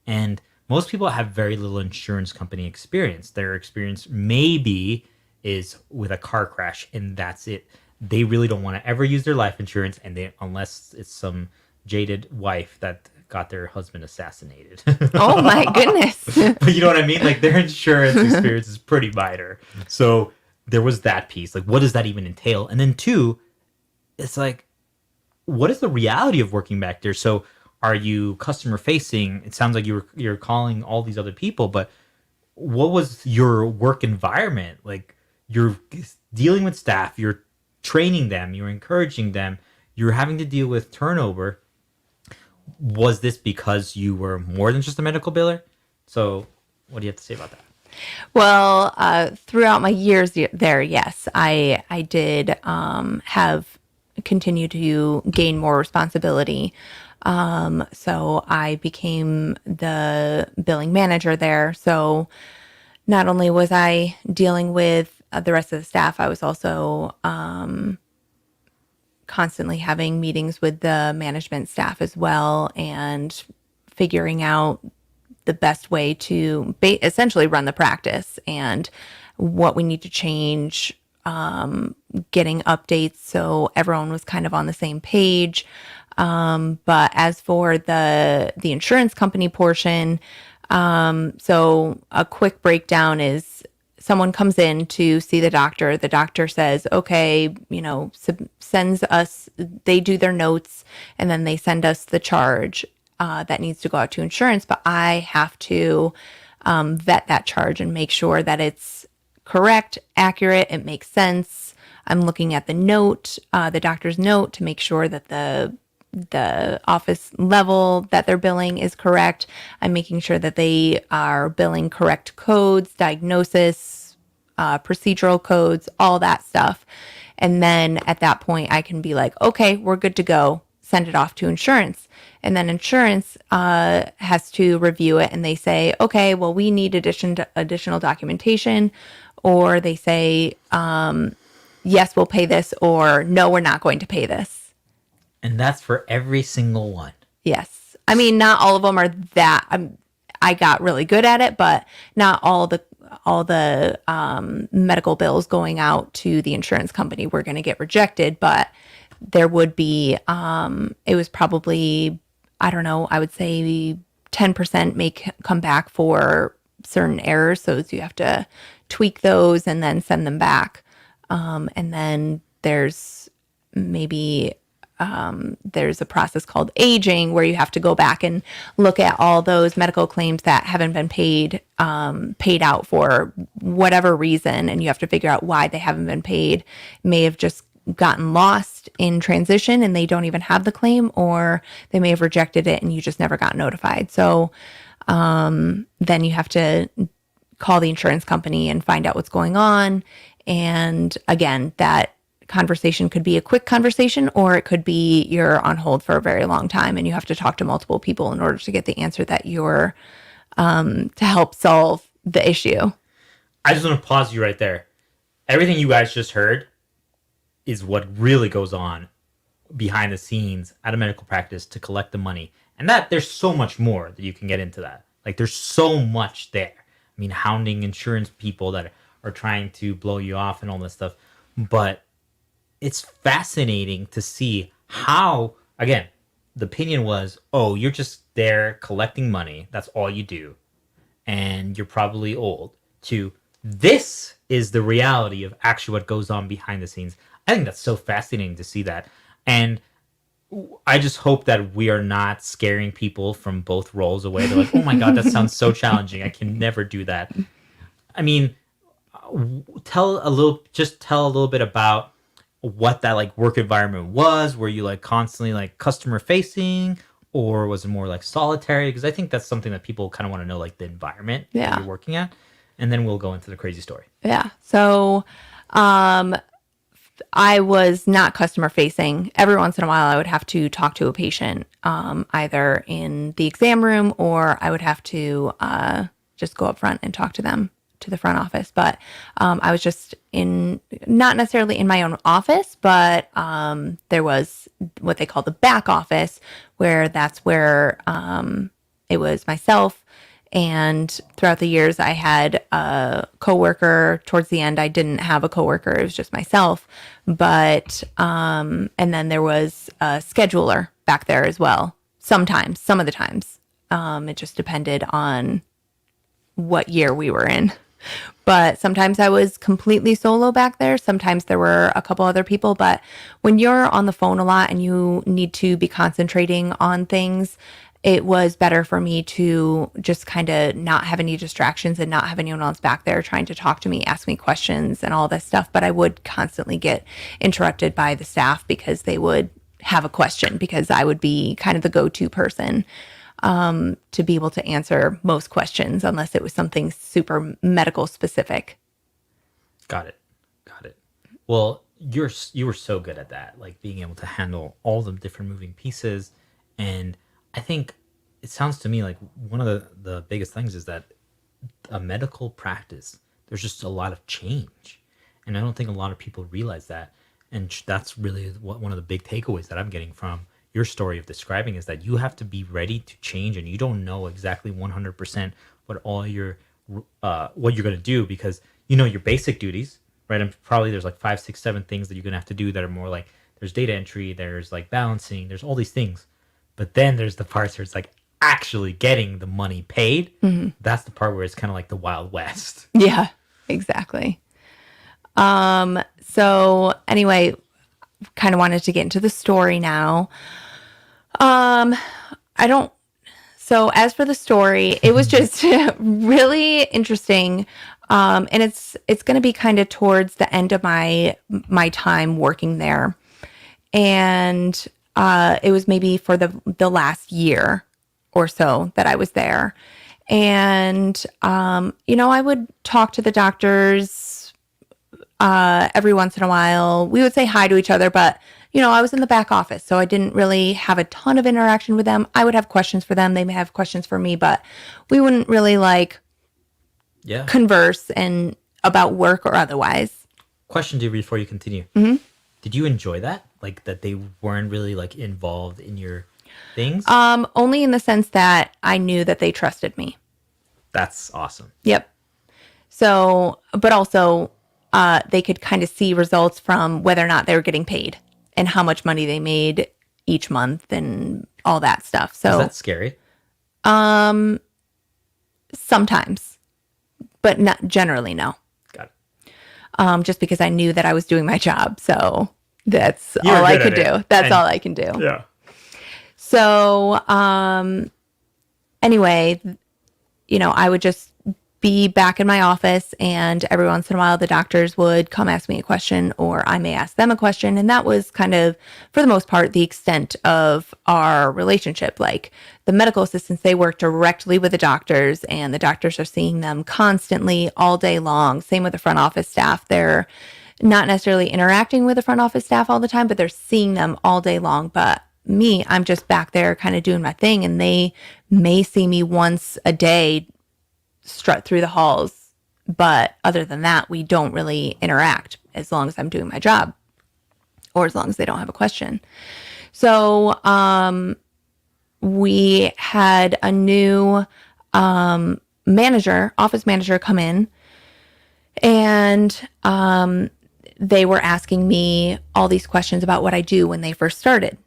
And most people have very little insurance company experience. Their experience may be is with a car crash, and that's it. They really don't want to ever use their life insurance, and they unless it's some jaded wife that got their husband assassinated. Oh my goodness. But you know what I mean? Like their insurance experience is pretty minor. So there was that piece. Like, what does that even entail? And then two, it's like, what is the reality of working back there? So are you customer facing? It sounds like you're calling all these other people, but what was your work environment? Like you're dealing with staff, you're training them, you're encouraging them, you're having to deal with turnover. Was this because you were more than just a medical biller? So what do you have to say about that? Well, throughout my years there, yes, I did have continued to gain more responsibility. So I became the billing manager there. So not only was I dealing with the rest of the staff, I was also constantly having meetings with the management staff as well and figuring out the best way to essentially run the practice and what we need to change, getting updates so everyone was kind of on the same page. But as for the insurance company portion, so a quick breakdown is someone comes in to see the doctor. The doctor says, okay, sends us, they do their notes and then they send us the charge that needs to go out to insurance. But I have to vet that charge and make sure that it's correct, accurate, it makes sense. I'm looking at the note, the doctor's note, to make sure that the office level that they're billing is correct. I'm making sure that they are billing correct codes, diagnosis, procedural codes, all that stuff. And then at that point, I can be like, okay, we're good to go. Send it off to insurance. And then insurance has to review it and they say, okay, well, we need additional documentation. Or they say, yes, we'll pay this, or no, we're not going to pay this. And that's for every single one. Yes. I mean, not all of them are that. I got really good at it, but not all the medical bills going out to the insurance company were going to get rejected. But there would be, it was probably, I don't know, I would say 10% may come back for certain errors. So you have to tweak those and then send them back. And then there's maybe there's a process called aging where you have to go back and look at all those medical claims that haven't been paid out for whatever reason, and you have to figure out why they haven't been paid. May have just gotten lost in transition and they don't even have the claim, or they may have rejected it and you just never got notified. So then you have to call the insurance company and find out what's going on. And again, that conversation could be a quick conversation, or it could be you're on hold for a very long time and you have to talk to multiple people in order to get the answer that you're to help solve the issue. I just want to pause you right there. Everything you guys just heard is what really goes on behind the scenes at a medical practice to collect the money. And that there's so much more that you can get into that. Like there's so much there. I mean, hounding insurance people that are trying to blow you off and all this stuff. But it's fascinating to see how, again, the opinion was, oh, you're just there collecting money. That's all you do. And you're probably old. To this is the reality of actually what goes on behind the scenes. I think that's so fascinating to see that. And I just hope that we are not scaring people from both roles away. They're like, oh my God, that sounds so challenging. I can never do that. I mean, tell a little bit about what that like work environment was. Were you like constantly like customer facing, or was it more like solitary? Because I think that's something that people kind of want to know, like the environment that you're working at. And then we'll go into the crazy story. Yeah. So I was not customer facing. Every once in a while, I would have to talk to a patient, either in the exam room, or I would have to just go up front and talk to them, to the front office. But I was just not necessarily in my own office, but there was what they call the back office, where that's where it was myself And throughout the years, I had a coworker. Towards the end, I didn't have a coworker. It was just myself. But, and then there was a scheduler back there as well. Sometimes, some of the times. It just depended on what year we were in. But sometimes I was completely solo back there. Sometimes there were a couple other people. But when you're on the phone a lot and you need to be concentrating on things, it was better for me to just kind of not have any distractions and not have anyone else back there trying to talk to me, ask me questions and all this stuff. But I would constantly get interrupted by the staff because they would have a question, because I would be kind of the go-to person to be able to answer most questions unless it was something super medical specific. Got it. Well, you were so good at that, like being able to handle all the different moving pieces. And I think it sounds to me like one of the biggest things is that a medical practice, there's just a lot of change. And I don't think a lot of people realize that. And that's really one of the big takeaways that I'm getting from your story of describing, is that you have to be ready to change, and you don't know exactly 100% what all your what you're going to do, because you know your basic duties, right? And probably there's like 5, 6, 7 things that you're going to have to do that are more like, there's data entry, there's like balancing, there's all these things. But then there's the parts where it's like actually getting the money paid. Mm-hmm. That's the part where it's kind of like the Wild West. Yeah, exactly. So anyway, kind of wanted to get into the story now. So as for the story, it was just really interesting. And it's going to be kind of towards the end of my time working there. And, it was maybe for the last year or so that I was there. And, I would talk to the doctors, every once in a while. We would say hi to each other, but I was in the back office, so I didn't really have a ton of interaction with them. I would have questions for them. They may have questions for me, but we wouldn't really converse and about work or otherwise. Question to you before you continue. Mm-hmm. Did you enjoy that? Like that they weren't really like involved in your things? Only in the sense that I knew that they trusted me. That's awesome. Yep. So, but also, they could kind of see results from whether or not they were getting paid and how much money they made each month and all that stuff. So is that scary? Sometimes, but not generally, no. Got it. Just because I knew that I was doing my job. So that's all I could do. That's all I can do. Yeah. So, anyway, I would just be back in my office, and every once in a while the doctors would come ask me a question, or I may ask them a question. And that was kind of, for the most part, the extent of our relationship. Like the medical assistants, they work directly with the doctors, and the doctors are seeing them constantly all day long. Same with the front office staff. They're not necessarily interacting with the front office staff all the time, but they're seeing them all day long. But me, I'm just back there kind of doing my thing, and they may see me once a day strut through the halls. But other than that, we don't really interact as long as I'm doing my job, or as long as they don't have a question. So we had a new office manager come in, and they were asking me all these questions about what I do when they first started,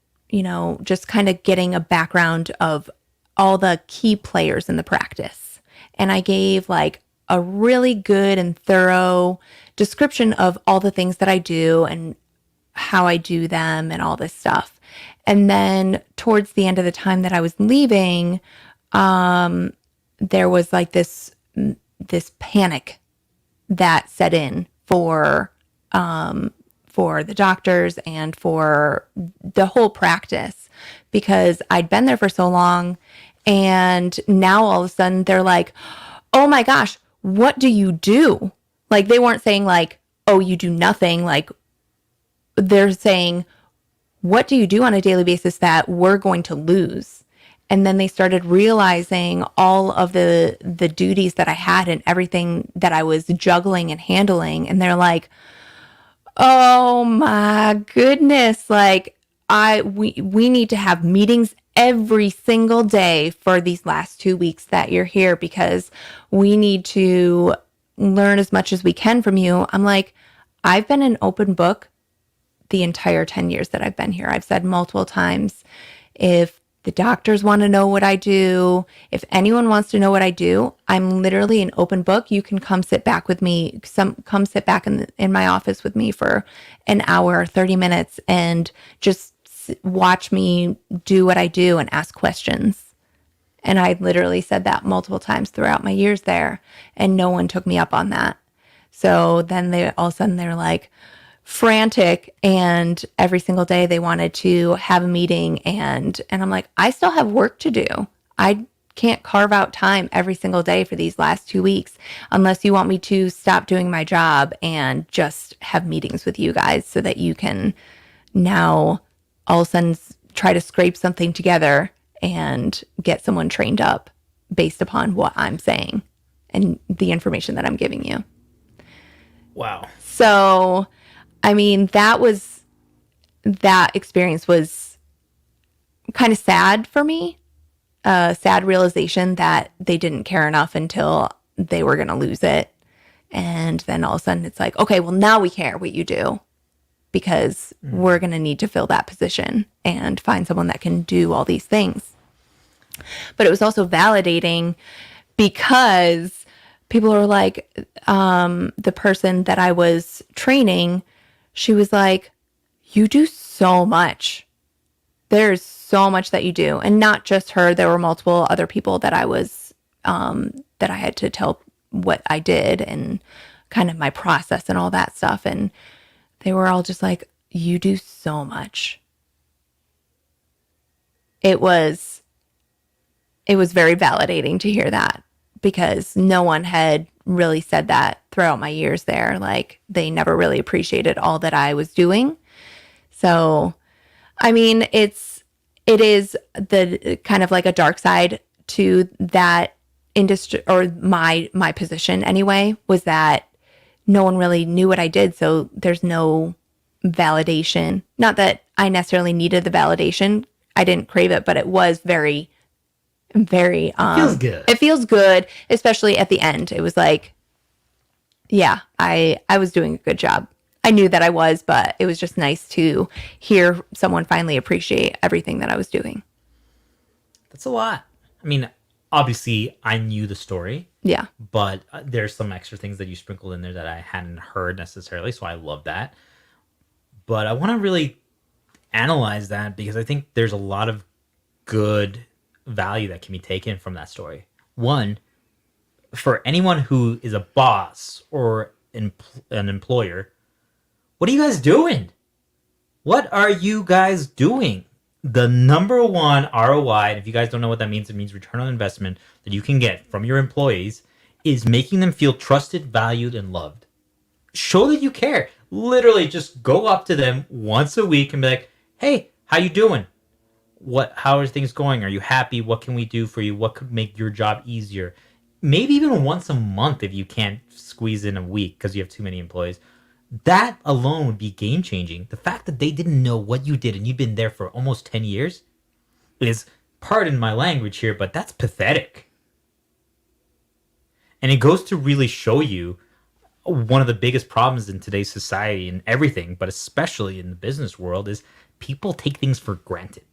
just kind of getting a background of all the key players in the practice. And I gave like a really good and thorough description of all the things that I do and how I do them and all this stuff. And then towards the end of the time that I was leaving, there was like this panic that set in for the doctors and for the whole practice, because I'd been there for so long. And now all of a sudden they're like, oh my gosh, what do you do? Like they weren't saying like, oh, you do nothing. Like they're saying, what do you do on a daily basis that we're going to lose? And then they started realizing all of the duties that I had and everything that I was juggling and handling. And they're like, oh my goodness, like we need to have meetings every single day for these last 2 weeks that you're here because we need to learn as much as we can from you. I'm like, I've been an open book the entire 10 years that I've been here. I've said multiple times, if the doctors want to know what I do, if anyone wants to know what I do, I'm literally an open book. You can come sit back with me, come sit back in my office with me for an hour, 30 minutes, and just watch me do what I do and ask questions. And I literally said that multiple times throughout my years there, and no one took me up on that. So then they all of a sudden they're like frantic, and every single day they wanted to have a meeting, and I'm like, I still have work to do. I can't carve out time every single day for these last 2 weeks unless you want me to stop doing my job and just have meetings with you guys so that you can now all of a sudden try to scrape something together and get someone trained up based upon what I'm saying and the information that I'm giving you. Wow. So, I mean, that experience was kind of sad for me. A sad realization that they didn't care enough until they were going to lose it. And then all of a sudden it's like, okay, well, now we care what you do because we're going to need to fill that position and find someone that can do all these things. But it was also validating because people are like, the person that I was training, she was like, you do so much. There's so much that you do. And not just her, there were multiple other people that I was, that I had to tell what I did and kind of my process and all that stuff. And they were all just like, you do so much. It was very validating to hear that because no one had really said that throughout my years there. Like, they never really appreciated all that I was doing. So, I mean, it is the kind of like a dark side to that industry, or my position anyway, was that no one really knew what I did. So there's no validation. Not that I necessarily needed the validation. I didn't crave it, but it was very, very, It feels good. It feels good, especially at the end. It was like, yeah, I was doing a good job. I knew that I was, but it was just nice to hear someone finally appreciate everything that I was doing. That's a lot. I mean, obviously, I knew the story. Yeah. But there's some extra things that you sprinkled in there that I hadn't heard necessarily, so I love that. But I want to really analyze that because I think there's a lot of good value that can be taken from that story. One, for anyone who is a boss or an employer, what are you guys doing? What are you guys doing? The number one ROI, and if you guys don't know what that means, it means return on investment that you can get from your employees, is making them feel trusted, valued, and loved. Show that you care. Literally just go up to them once a week and be like, hey, how you doing? How are things going? Are you happy? What can we do for you? What could make your job easier? Maybe even once a month if you can't squeeze in a week because you have too many employees. That alone would be game changing. The fact that they didn't know what you did and you've been there for almost 10 years is, pardon my language here, but that's pathetic. And it goes to really show you one of the biggest problems in today's society and everything, but especially in the business world, is people take things for granted.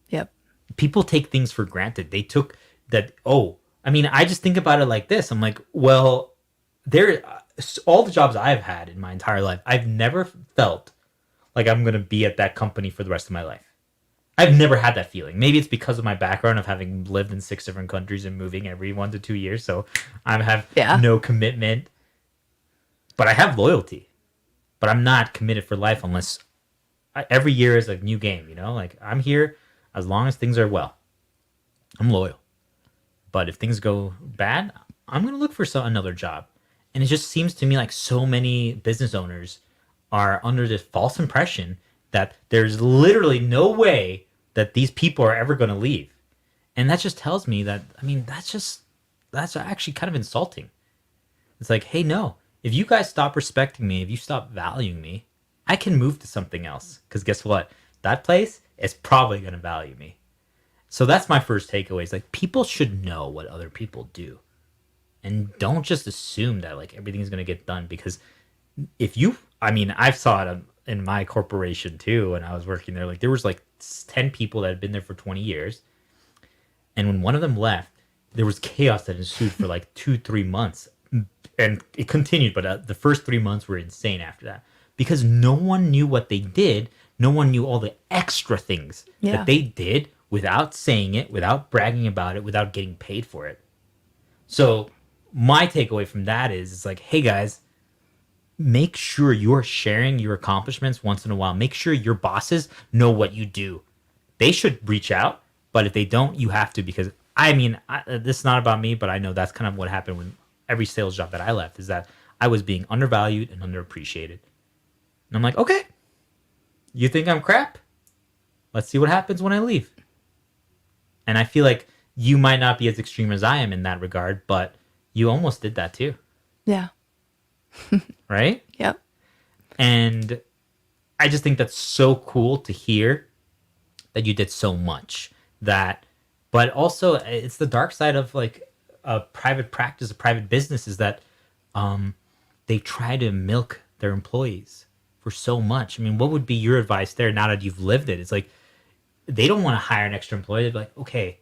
Yep. People take things for granted. They took that, I just think about it like this. I'm like, well, all the jobs I've had in my entire life, I've never felt like I'm going to be at that company for the rest of my life. I've never had that feeling. Maybe it's because of my background of having lived in 6 different countries and moving every 1 to 2 years. So I have no commitment, but I have loyalty. But I'm not committed for life unless every year is a new game, Like, I'm here as long as things are well. I'm loyal. But if things go bad, I'm going to look for another job. And it just seems to me like so many business owners are under this false impression that there's literally no way that these people are ever going to leave. And that just tells me that, that's actually kind of insulting. It's like, hey, no, if you guys stop respecting me, if you stop valuing me, I can move to something else. Because guess what? That place it's probably going to value me. So that's my first takeaway. Is like people should know what other people do, and don't just assume that like everything's going to get done. Because if you, I mean, I saw it in my corporation too when I was working there. Like there was like 10 people that had been there for 20 years, and when one of them left, there was chaos that ensued for like 2-3 months, and it continued. But the first 3 months were insane after that because no one knew what they did. No one knew all the extra things that they did without saying it, without bragging about it, without getting paid for it. So my takeaway from that is like, hey guys, make sure you're sharing your accomplishments once in a while. Make sure your bosses know what you do. They should reach out, but if they don't, you have to, because I mean, this is not about me, but I know that's kind of what happened when every sales job that I left, is that I was being undervalued and underappreciated. And I'm like, okay, you think I'm crap? Let's see what happens when I leave. And I feel like you might not be as extreme as I am in that regard, but you almost did that too. Yeah. Right? Yep. And I just think that's so cool to hear that you did so much. That, but also it's the dark side of like a private practice, a private business, is that they try to milk their employees for so much. I mean, what would be your advice there now that you've lived it? It's like, they don't want to hire an extra employee. They're like, okay,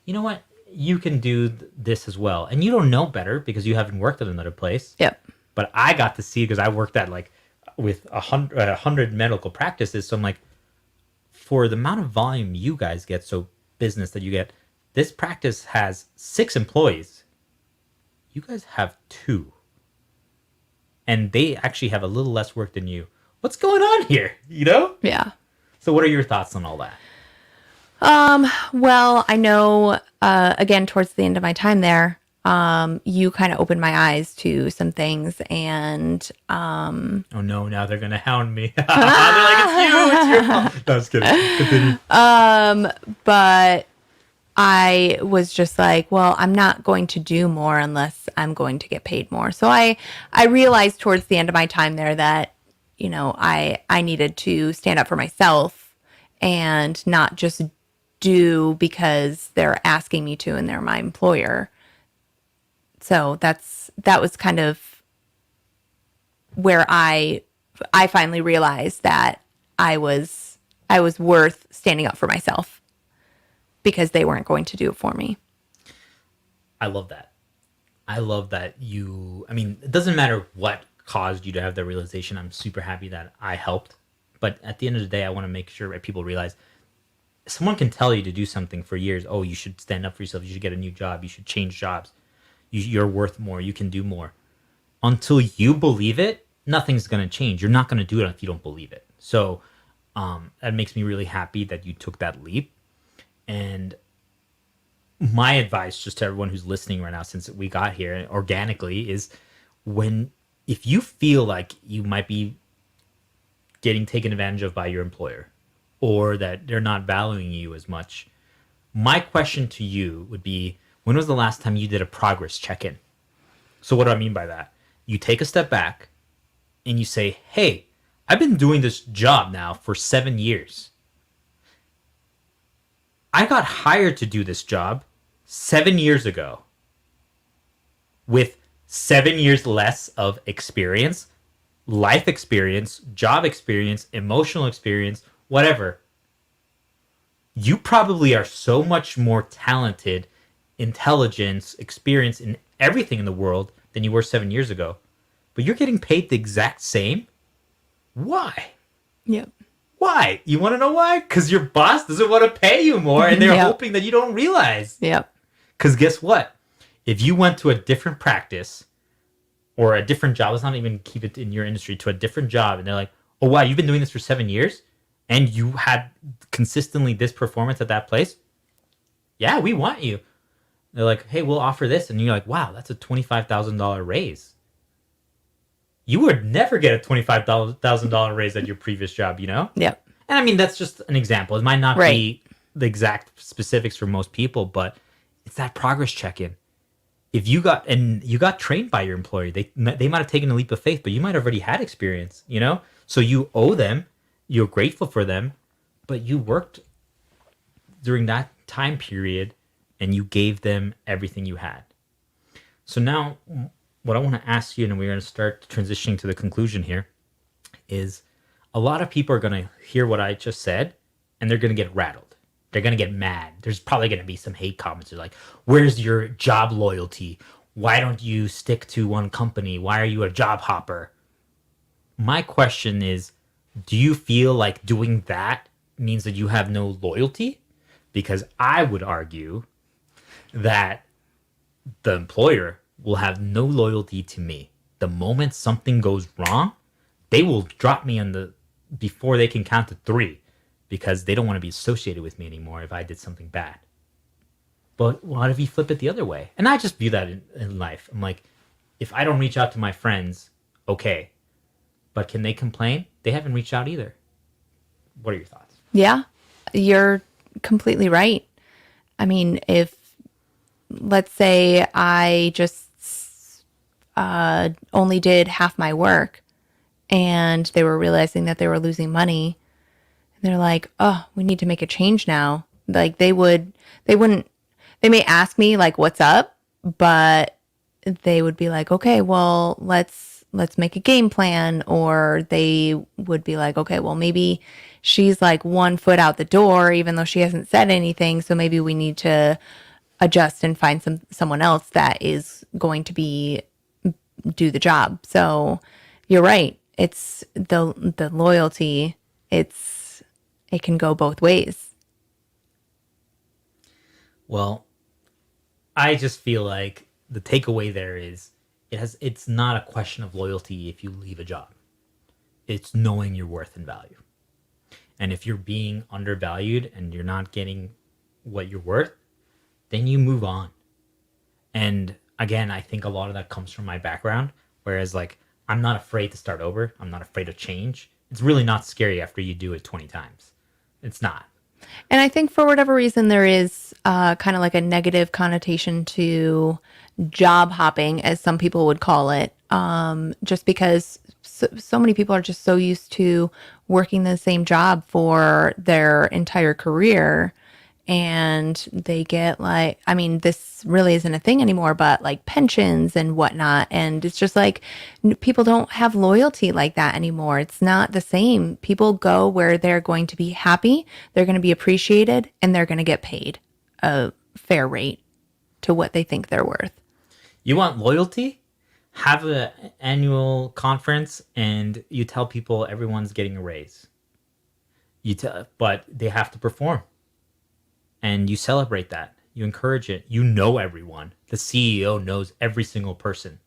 you know what? You can do this as well. And you don't know better because you haven't worked at another place. Yep. But I got to see, because I worked at like with 100 medical practices. So I'm like, for the amount of volume you guys get, so business that you get, this practice has 6 employees. You guys have 2. And they actually have a little less work than you. What's going on here? You know? Yeah. So what are your thoughts on all that? Well, I know, again, towards the end of my time there, you kind of opened my eyes to some things, and, oh no, now they're going to hound me. They're like, it's your fault. No, I'm just kidding. Continue. but I was just like, well, I'm not going to do more unless I'm going to get paid more. So I realized towards the end of my time there that, you know, I needed to stand up for myself and not just do because they're asking me to and they're my employer. So that was kind of where I finally realized that I was worth standing up for myself because they weren't going to do it for me. I love that. I love that you, I mean, it doesn't matter what caused you to have that realization. I'm super happy that I helped. But at the end of the day, I want to make sure that people realize someone can tell you to do something for years. Oh, you should stand up for yourself. You should get a new job. You should change jobs. You're worth more. You can do more. Until you believe it, nothing's going to change. You're not going to do it if you don't believe it. So that makes me really happy that you took that leap. And my advice just to everyone who's listening right now, since we got here organically, is if you feel like you might be getting taken advantage of by your employer, or that they're not valuing you as much, my question to you would be, when was the last time you did a progress check-in? So what do I mean by that? You take a step back and you say, hey, I've been doing this job now for 7 years. I got hired to do this job 7 years ago with 7 years less of experience, life experience, job experience, emotional experience, whatever. You probably are so much more talented, intelligence, experience in everything in the world than you were 7 years ago. But you're getting paid the exact same? Why? Yep. Why? You want to know why? Because your boss doesn't want to pay you more, and they're Yep. hoping that you don't realize. Yep. Because guess what? If you went to a different practice or a different job, let's not even keep it in your industry, to a different job, and they're like, oh, wow, you've been doing this for 7 years? And you had consistently this performance at that place? Yeah, we want you. They're like, hey, we'll offer this. And you're like, wow, that's a $25,000 raise. You would never get a $25,000 raise at your previous job, you know? Yep. And I mean, that's just an example. It might not be the exact specifics for most people, but it's that progress check-in. If you got trained by your employer, they might have taken a leap of faith, but you might have already had experience, you know? So you owe them, you're grateful for them, but you worked during that time period and you gave them everything you had. So now what I want to ask you, and we're going to start transitioning to the conclusion here, is a lot of people are going to hear what I just said and they're going to get rattled. They're going to get mad. There's probably going to be some hate comments. They're like, where's your job loyalty? Why don't you stick to one company? Why are you a job hopper? My question is, do you feel like doing that means that you have no loyalty? Because I would argue that the employer will have no loyalty to me. The moment something goes wrong, they will drop me on the before they can count to 3 because they don't want to be associated with me anymore if I did something bad. But what if you flip it the other way? And I just view that in life. I'm like, if I don't reach out to my friends, okay. But can they complain? They haven't reached out either. What are your thoughts? Yeah, you're completely right. I mean, if let's say I just only did half my work and they were realizing that they were losing money, and they're like, oh, we need to make a change now. Like they may ask me like, what's up? But they would be like, okay, well, let's make a game plan. Or they would be like, okay, well, maybe she's like 1 foot out the door, even though she hasn't said anything. So maybe we need to adjust and find someone else that is going to do the job. So you're right. It's the loyalty. It can go both ways. Well, I just feel like the takeaway there is it's not a question of loyalty if you leave a job. It's knowing your worth and value. And if you're being undervalued and you're not getting what you're worth, then you move on. And again, I think a lot of that comes from my background. Whereas like, I'm not afraid to start over. I'm not afraid of change. It's really not scary after you do it 20 times. It's not. And I think for whatever reason, there is kind of like a negative connotation to job hopping, as some people would call it, just because so many people are just so used to working the same job for their entire career. And they get like, I mean, this really isn't a thing anymore, but like pensions and whatnot. And it's just like people don't have loyalty like that anymore. It's not the same. People go where they're going to be happy, they're going to be appreciated, and they're going to get paid a fair rate to what they think they're worth. You want loyalty? Have an annual conference and you tell people everyone's getting a raise. But they have to perform. And you celebrate that. You encourage it. You know everyone. The CEO knows every single person.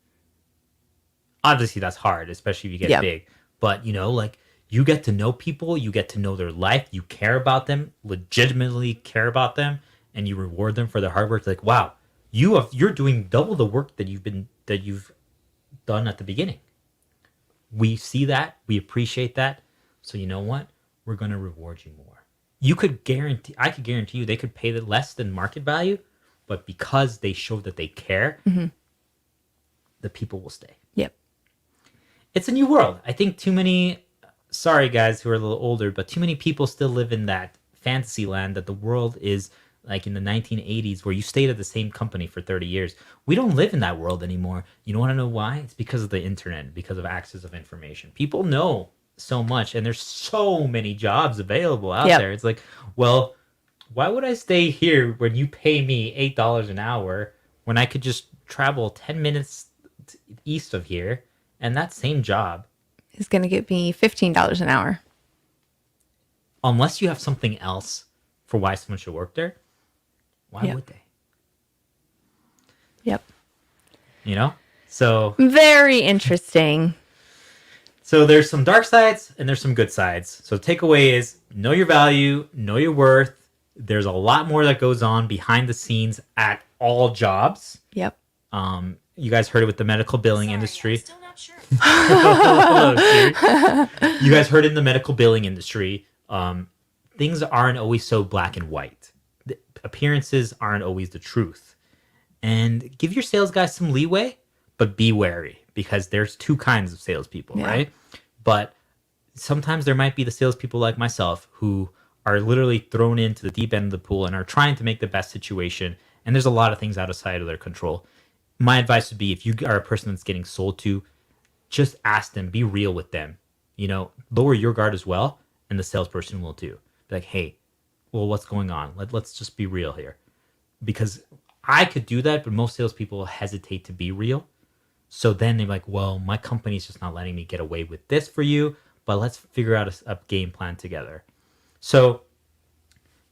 Obviously, that's hard, especially if you get big. But, like, you get to know people. You get to know their life. You care about them, legitimately care about them, and you reward them for their hard work. It's like, wow, you're doing double the work that you've done at the beginning. We see that. We appreciate that. So you know what? We're going to reward you more. I could guarantee you they could pay less than market value, but because they show that they care, the people will stay. Yep. It's a new world. I think sorry guys who are a little older, but too many people still live in that fantasy land that the world is like in the 1980s where you stayed at the same company for 30 years. We don't live in that world anymore. You don't want to know why? It's because of the internet, because of access of information. People know so much and there's so many jobs available out there. It's like, well, why would I stay here when you pay me $8 an hour when I could just travel 10 minutes east of here and that same job is going to get me $15 an hour? Unless you have something else for why someone should work there, why would they? Yep. So very interesting. So there's some dark sides and there's some good sides. So the takeaway is know your value, know your worth. There's a lot more that goes on behind the scenes at all jobs. Yep. You guys heard it with the medical billing industry. I'm still not sure. You guys heard it in the medical billing industry. Things aren't always so black and white. The appearances aren't always the truth. And give your sales guys some leeway, but be wary. Because there's two kinds of salespeople, right? But sometimes there might be the salespeople like myself who are literally thrown into the deep end of the pool and are trying to make the best situation. And there's a lot of things outside of their control. My advice would be if you are a person that's getting sold to, just ask them, be real with them. Lower your guard as well, and the salesperson will too. Be like, hey, well, what's going on? Let's just be real here. Because I could do that, but most salespeople hesitate to be real. So then they're like, well, my company's just not letting me get away with this for you, but let's figure out a game plan together. So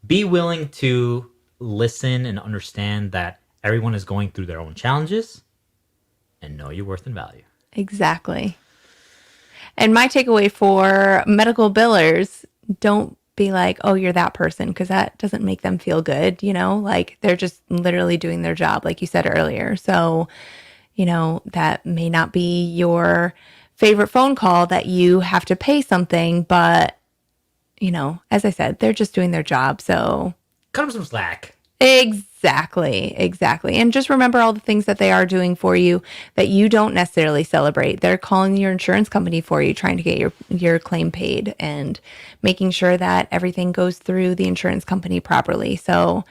be willing to listen and understand that everyone is going through their own challenges, and know your worth and value. Exactly. And my takeaway for medical billers, don't be like, oh, you're that person, because that doesn't make them feel good. Like they're just literally doing their job, like you said earlier. So, that may not be your favorite phone call that you have to pay something, but, as I said, they're just doing their job. So cut them some slack. Exactly. And just remember all the things that they are doing for you that you don't necessarily celebrate. They're calling your insurance company for you, trying to get your claim paid and making sure that everything goes through the insurance company properly. So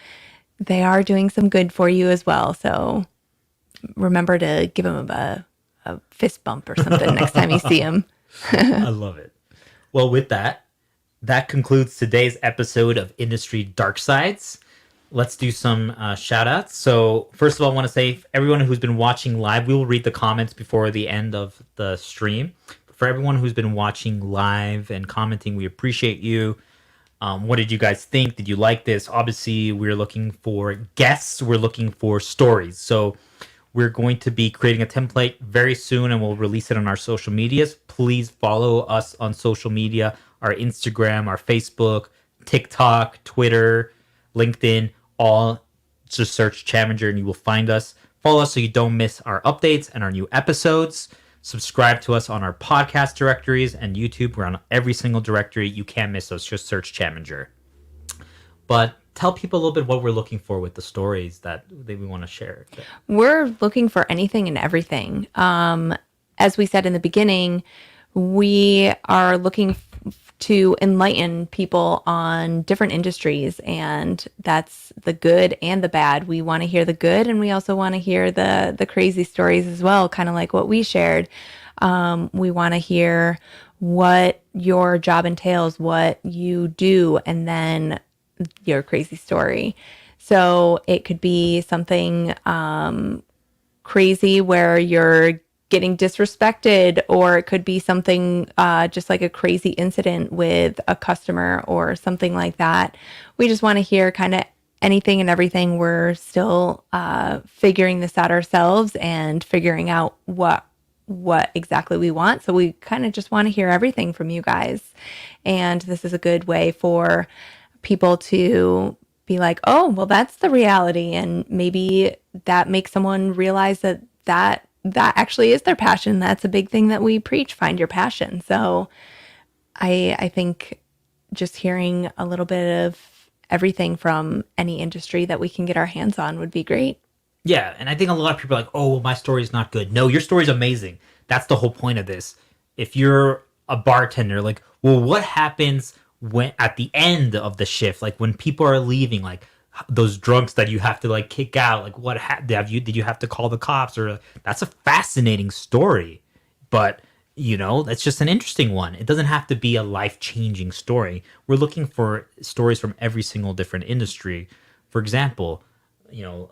they are doing some good for you as well. So remember to give them a fist bump or something next time you see them. I love it. Well, with that concludes today's episode of Industry Darksides. Let's do some shout outs. So first of all, I want to say everyone who's been watching live, we will read the comments before the end of the stream. For everyone who's been watching live and commenting, we appreciate you. What did you guys think? Did you like this? Obviously, we're looking for guests. We're looking for stories. So we're going to be creating a template very soon, and we'll release it on our social medias. Please follow us on social media, our Instagram, our Facebook, TikTok, Twitter, LinkedIn. All just search Chaminger and you will find us. Follow us so you don't miss our updates and our new episodes. Subscribe to us on our podcast directories and YouTube. We're on every single directory. You can't miss us. Just search Chaminger. But tell people a little bit what we're looking for with the stories that we want to share. We're looking for anything and everything. As we said in the beginning, we are looking to enlighten people on different industries, and that's the good and the bad. We want to hear the good, and we also want to hear the crazy stories as well, kind of like what we shared. We want to hear what your job entails, what you do, and then your crazy story. So it could be something crazy where you're getting disrespected, or it could be something just like a crazy incident with a customer or something like that. We just want to hear kind of anything and everything. We're still figuring this out ourselves and figuring out what exactly we want. So we kind of just want to hear everything from you guys. And this is a good way for people to be like, oh, well, that's the reality. And maybe that makes someone realize that actually is their passion. That's a big thing that we preach, find your passion. So I think just hearing a little bit of everything from any industry that we can get our hands on would be great. Yeah, and I think a lot of people are like, oh, well, my story's not good. No, your story's amazing. That's the whole point of this. If you're a bartender, like, well, what happens when at the end of the shift, like when people are leaving, like those drunks that you have to like kick out, like what did you have to call the cops? Or that's a fascinating story, but that's just an interesting one. It doesn't have to be a life-changing story. We're looking for stories from every single different industry. For example,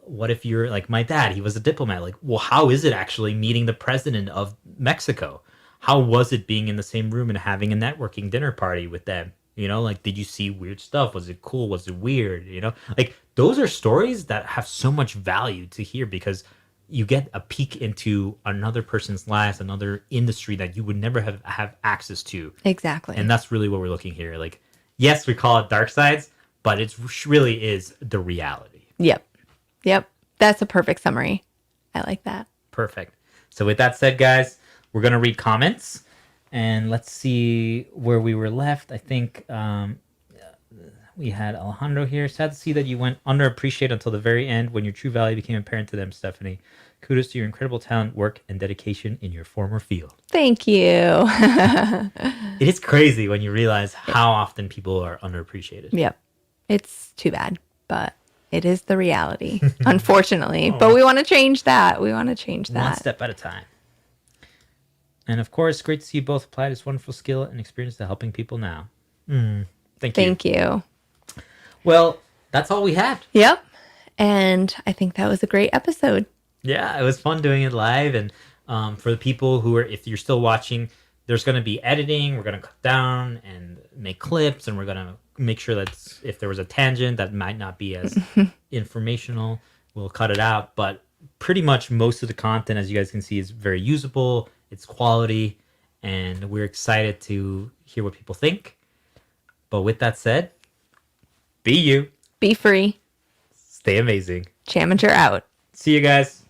what if you're like my dad, he was a diplomat. Like, well, how is it actually meeting the president of Mexico? How was it being in the same room and having a networking dinner party with them? Like, did you see weird stuff? Was it cool? Was it weird? Like those are stories that have so much value to hear because you get a peek into another person's lives, another industry that you would never have access to. Exactly. And that's really what we're looking here. Like, yes, we call it Darksides, but it really is the reality. Yep. That's a perfect summary. I like that. Perfect. So with that said, guys, we're going to read comments. And let's see where we were left. I think we had Alejandro here. Sad to see that you went underappreciated until the very end when your true value became apparent to them, Stephanie. Kudos to your incredible talent, work, and dedication in your former field. Thank you. It is crazy when you realize how often people are underappreciated. Yep. It's too bad, but it is the reality, unfortunately. But we want to change that. We want to change that. One step at a time. And of course, great to see you both apply this wonderful skill and experience to helping people now. Thank you. Thank you. Well, that's all we had. Yep. And I think that was a great episode. Yeah, it was fun doing it live. And for the people who are, if you're still watching, there's going to be editing. We're going to cut down and make clips, and we're going to make sure that if there was a tangent that might not be as informational, we'll cut it out. But pretty much most of the content, as you guys can see, is very usable. It's quality, and we're excited to hear what people think. But with that said, be you. Be free. Stay amazing. Chaminger out. See you guys.